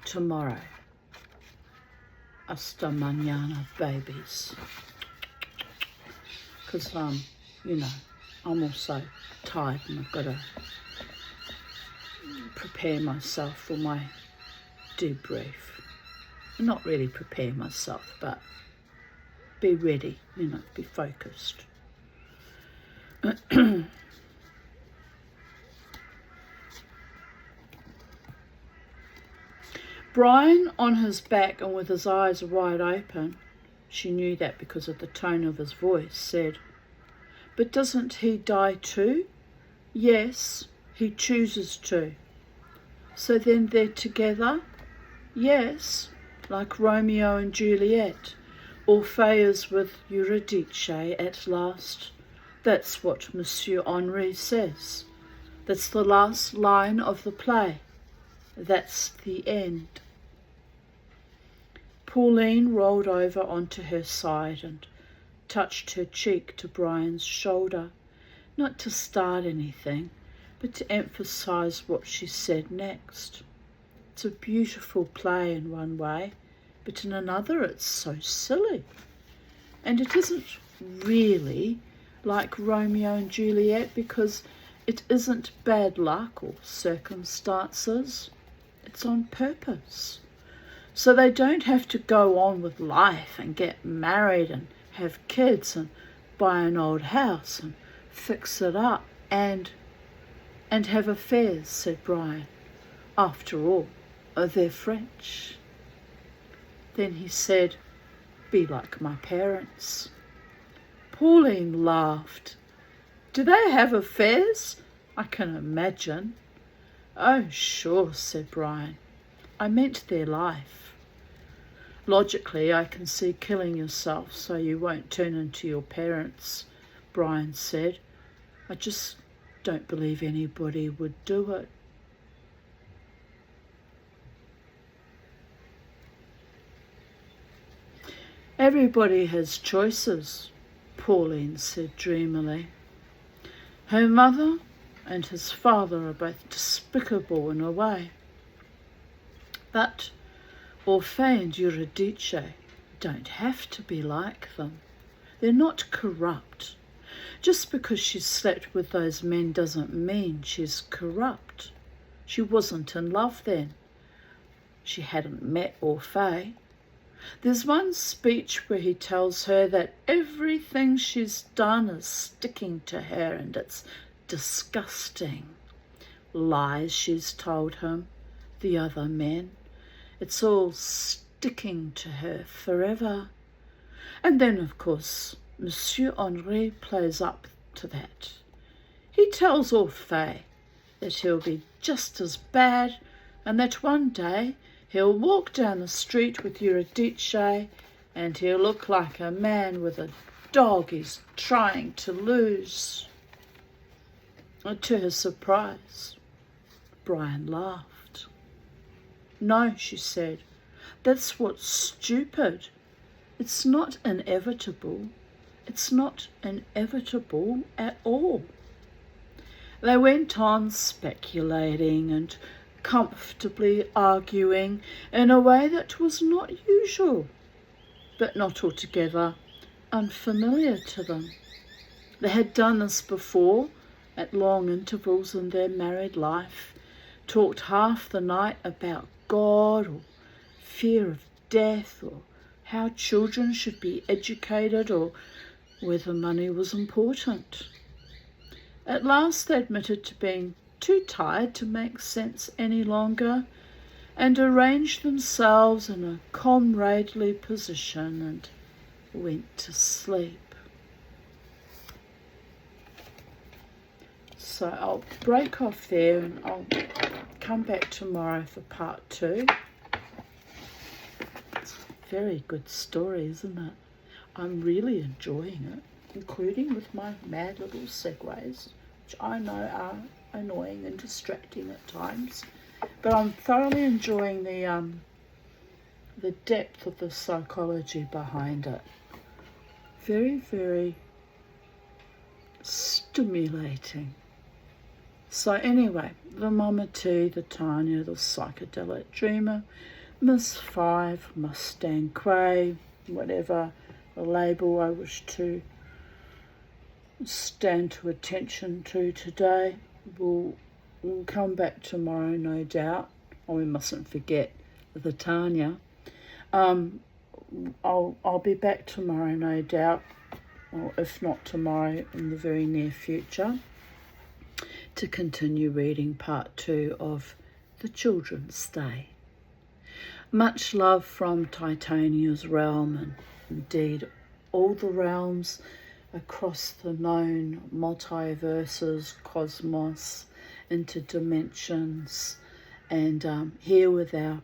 tomorrow. Hasta mañana, babies. Because, you know, I'm also tired and I've got to prepare myself for my debrief. Not really prepare myself, but be ready, you know, be focused. Brian, on his back and with his eyes wide open, she knew that because of the tone of his voice, said, "But doesn't he die too?" "Yes, he chooses to." "So then they're together?" "Yes, like Romeo and Juliet. Orphée is with Eurydice at last. That's what Monsieur Henri says. That's the last line of the play. That's the end." Pauline rolled over onto her side and touched her cheek to Brian's shoulder, not to start anything, but to emphasize what she said next. It's a beautiful play in one way, but in another it's so silly. And it isn't really like Romeo and Juliet because it isn't bad luck or circumstances. It's on purpose. So they don't have to go on with life and get married and have kids and buy an old house and fix it up and have affairs, said Brian. After all, they're French. Then he said, "Be like my parents." Pauline laughed. "Do they have affairs? I can imagine." "Oh, sure," said Brian. "I meant their life. Logically, I can see killing yourself so you won't turn into your parents," Brian said. "I just don't believe anybody would do it." "Everybody has choices," Pauline said dreamily. Her mother and his father are both despicable in a way. But Orphée and Eurydice don't have to be like them. They're not corrupt. Just because she slept with those men doesn't mean she's corrupt. She wasn't in love then. She hadn't met Orphée. There's one speech where he tells her that everything she's done is sticking to her and it's disgusting. Lies she's told him, the other men. It's all sticking to her forever. And then, of course, Monsieur Henri plays up to that. He tells Orphée that he'll be just as bad and that one day he'll walk down the street with Eurydice and he'll look like a man with a dog he's trying to lose. And to his surprise, Brian laughed. "No," she said, "that's what's stupid. It's not inevitable. It's not inevitable at all." They went on speculating and comfortably arguing in a way that was not usual, but not altogether unfamiliar to them. They had done this before at long intervals in their married life, talked half the night about God or fear of death or how children should be educated or whether money was important. At last they admitted to being too tired to make sense any longer and arranged themselves in a comradely position and went to sleep. So I'll break off there and I'll come back tomorrow for part 2. It's a very good story, isn't it? I'm really enjoying it, including with my mad little segues, which I know are annoying and distracting at times. But I'm thoroughly enjoying the depth of the psychology behind it. Very, very stimulating. So anyway, the Mama T, the Tanya, the Psychedelic Dreamer, Miss 5, Mustang Cray, whatever the label I wish to stand to attention to today. We'll come back tomorrow, no doubt. Oh, we mustn't forget the Tanya. I'll be back tomorrow, no doubt, or if not tomorrow, in the very near future, to continue reading part 2 of The Children's Day. Much love from Titania's realm, and indeed all the realms across the known multiverses, cosmos, interdimensions, and here with our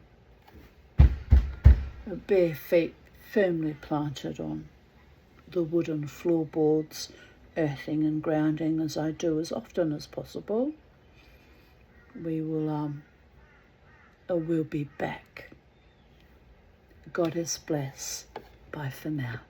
bare feet firmly planted on the wooden floorboards, earthing and grounding as I do as often as possible. We'll be back. Goddess bless. Bye for now.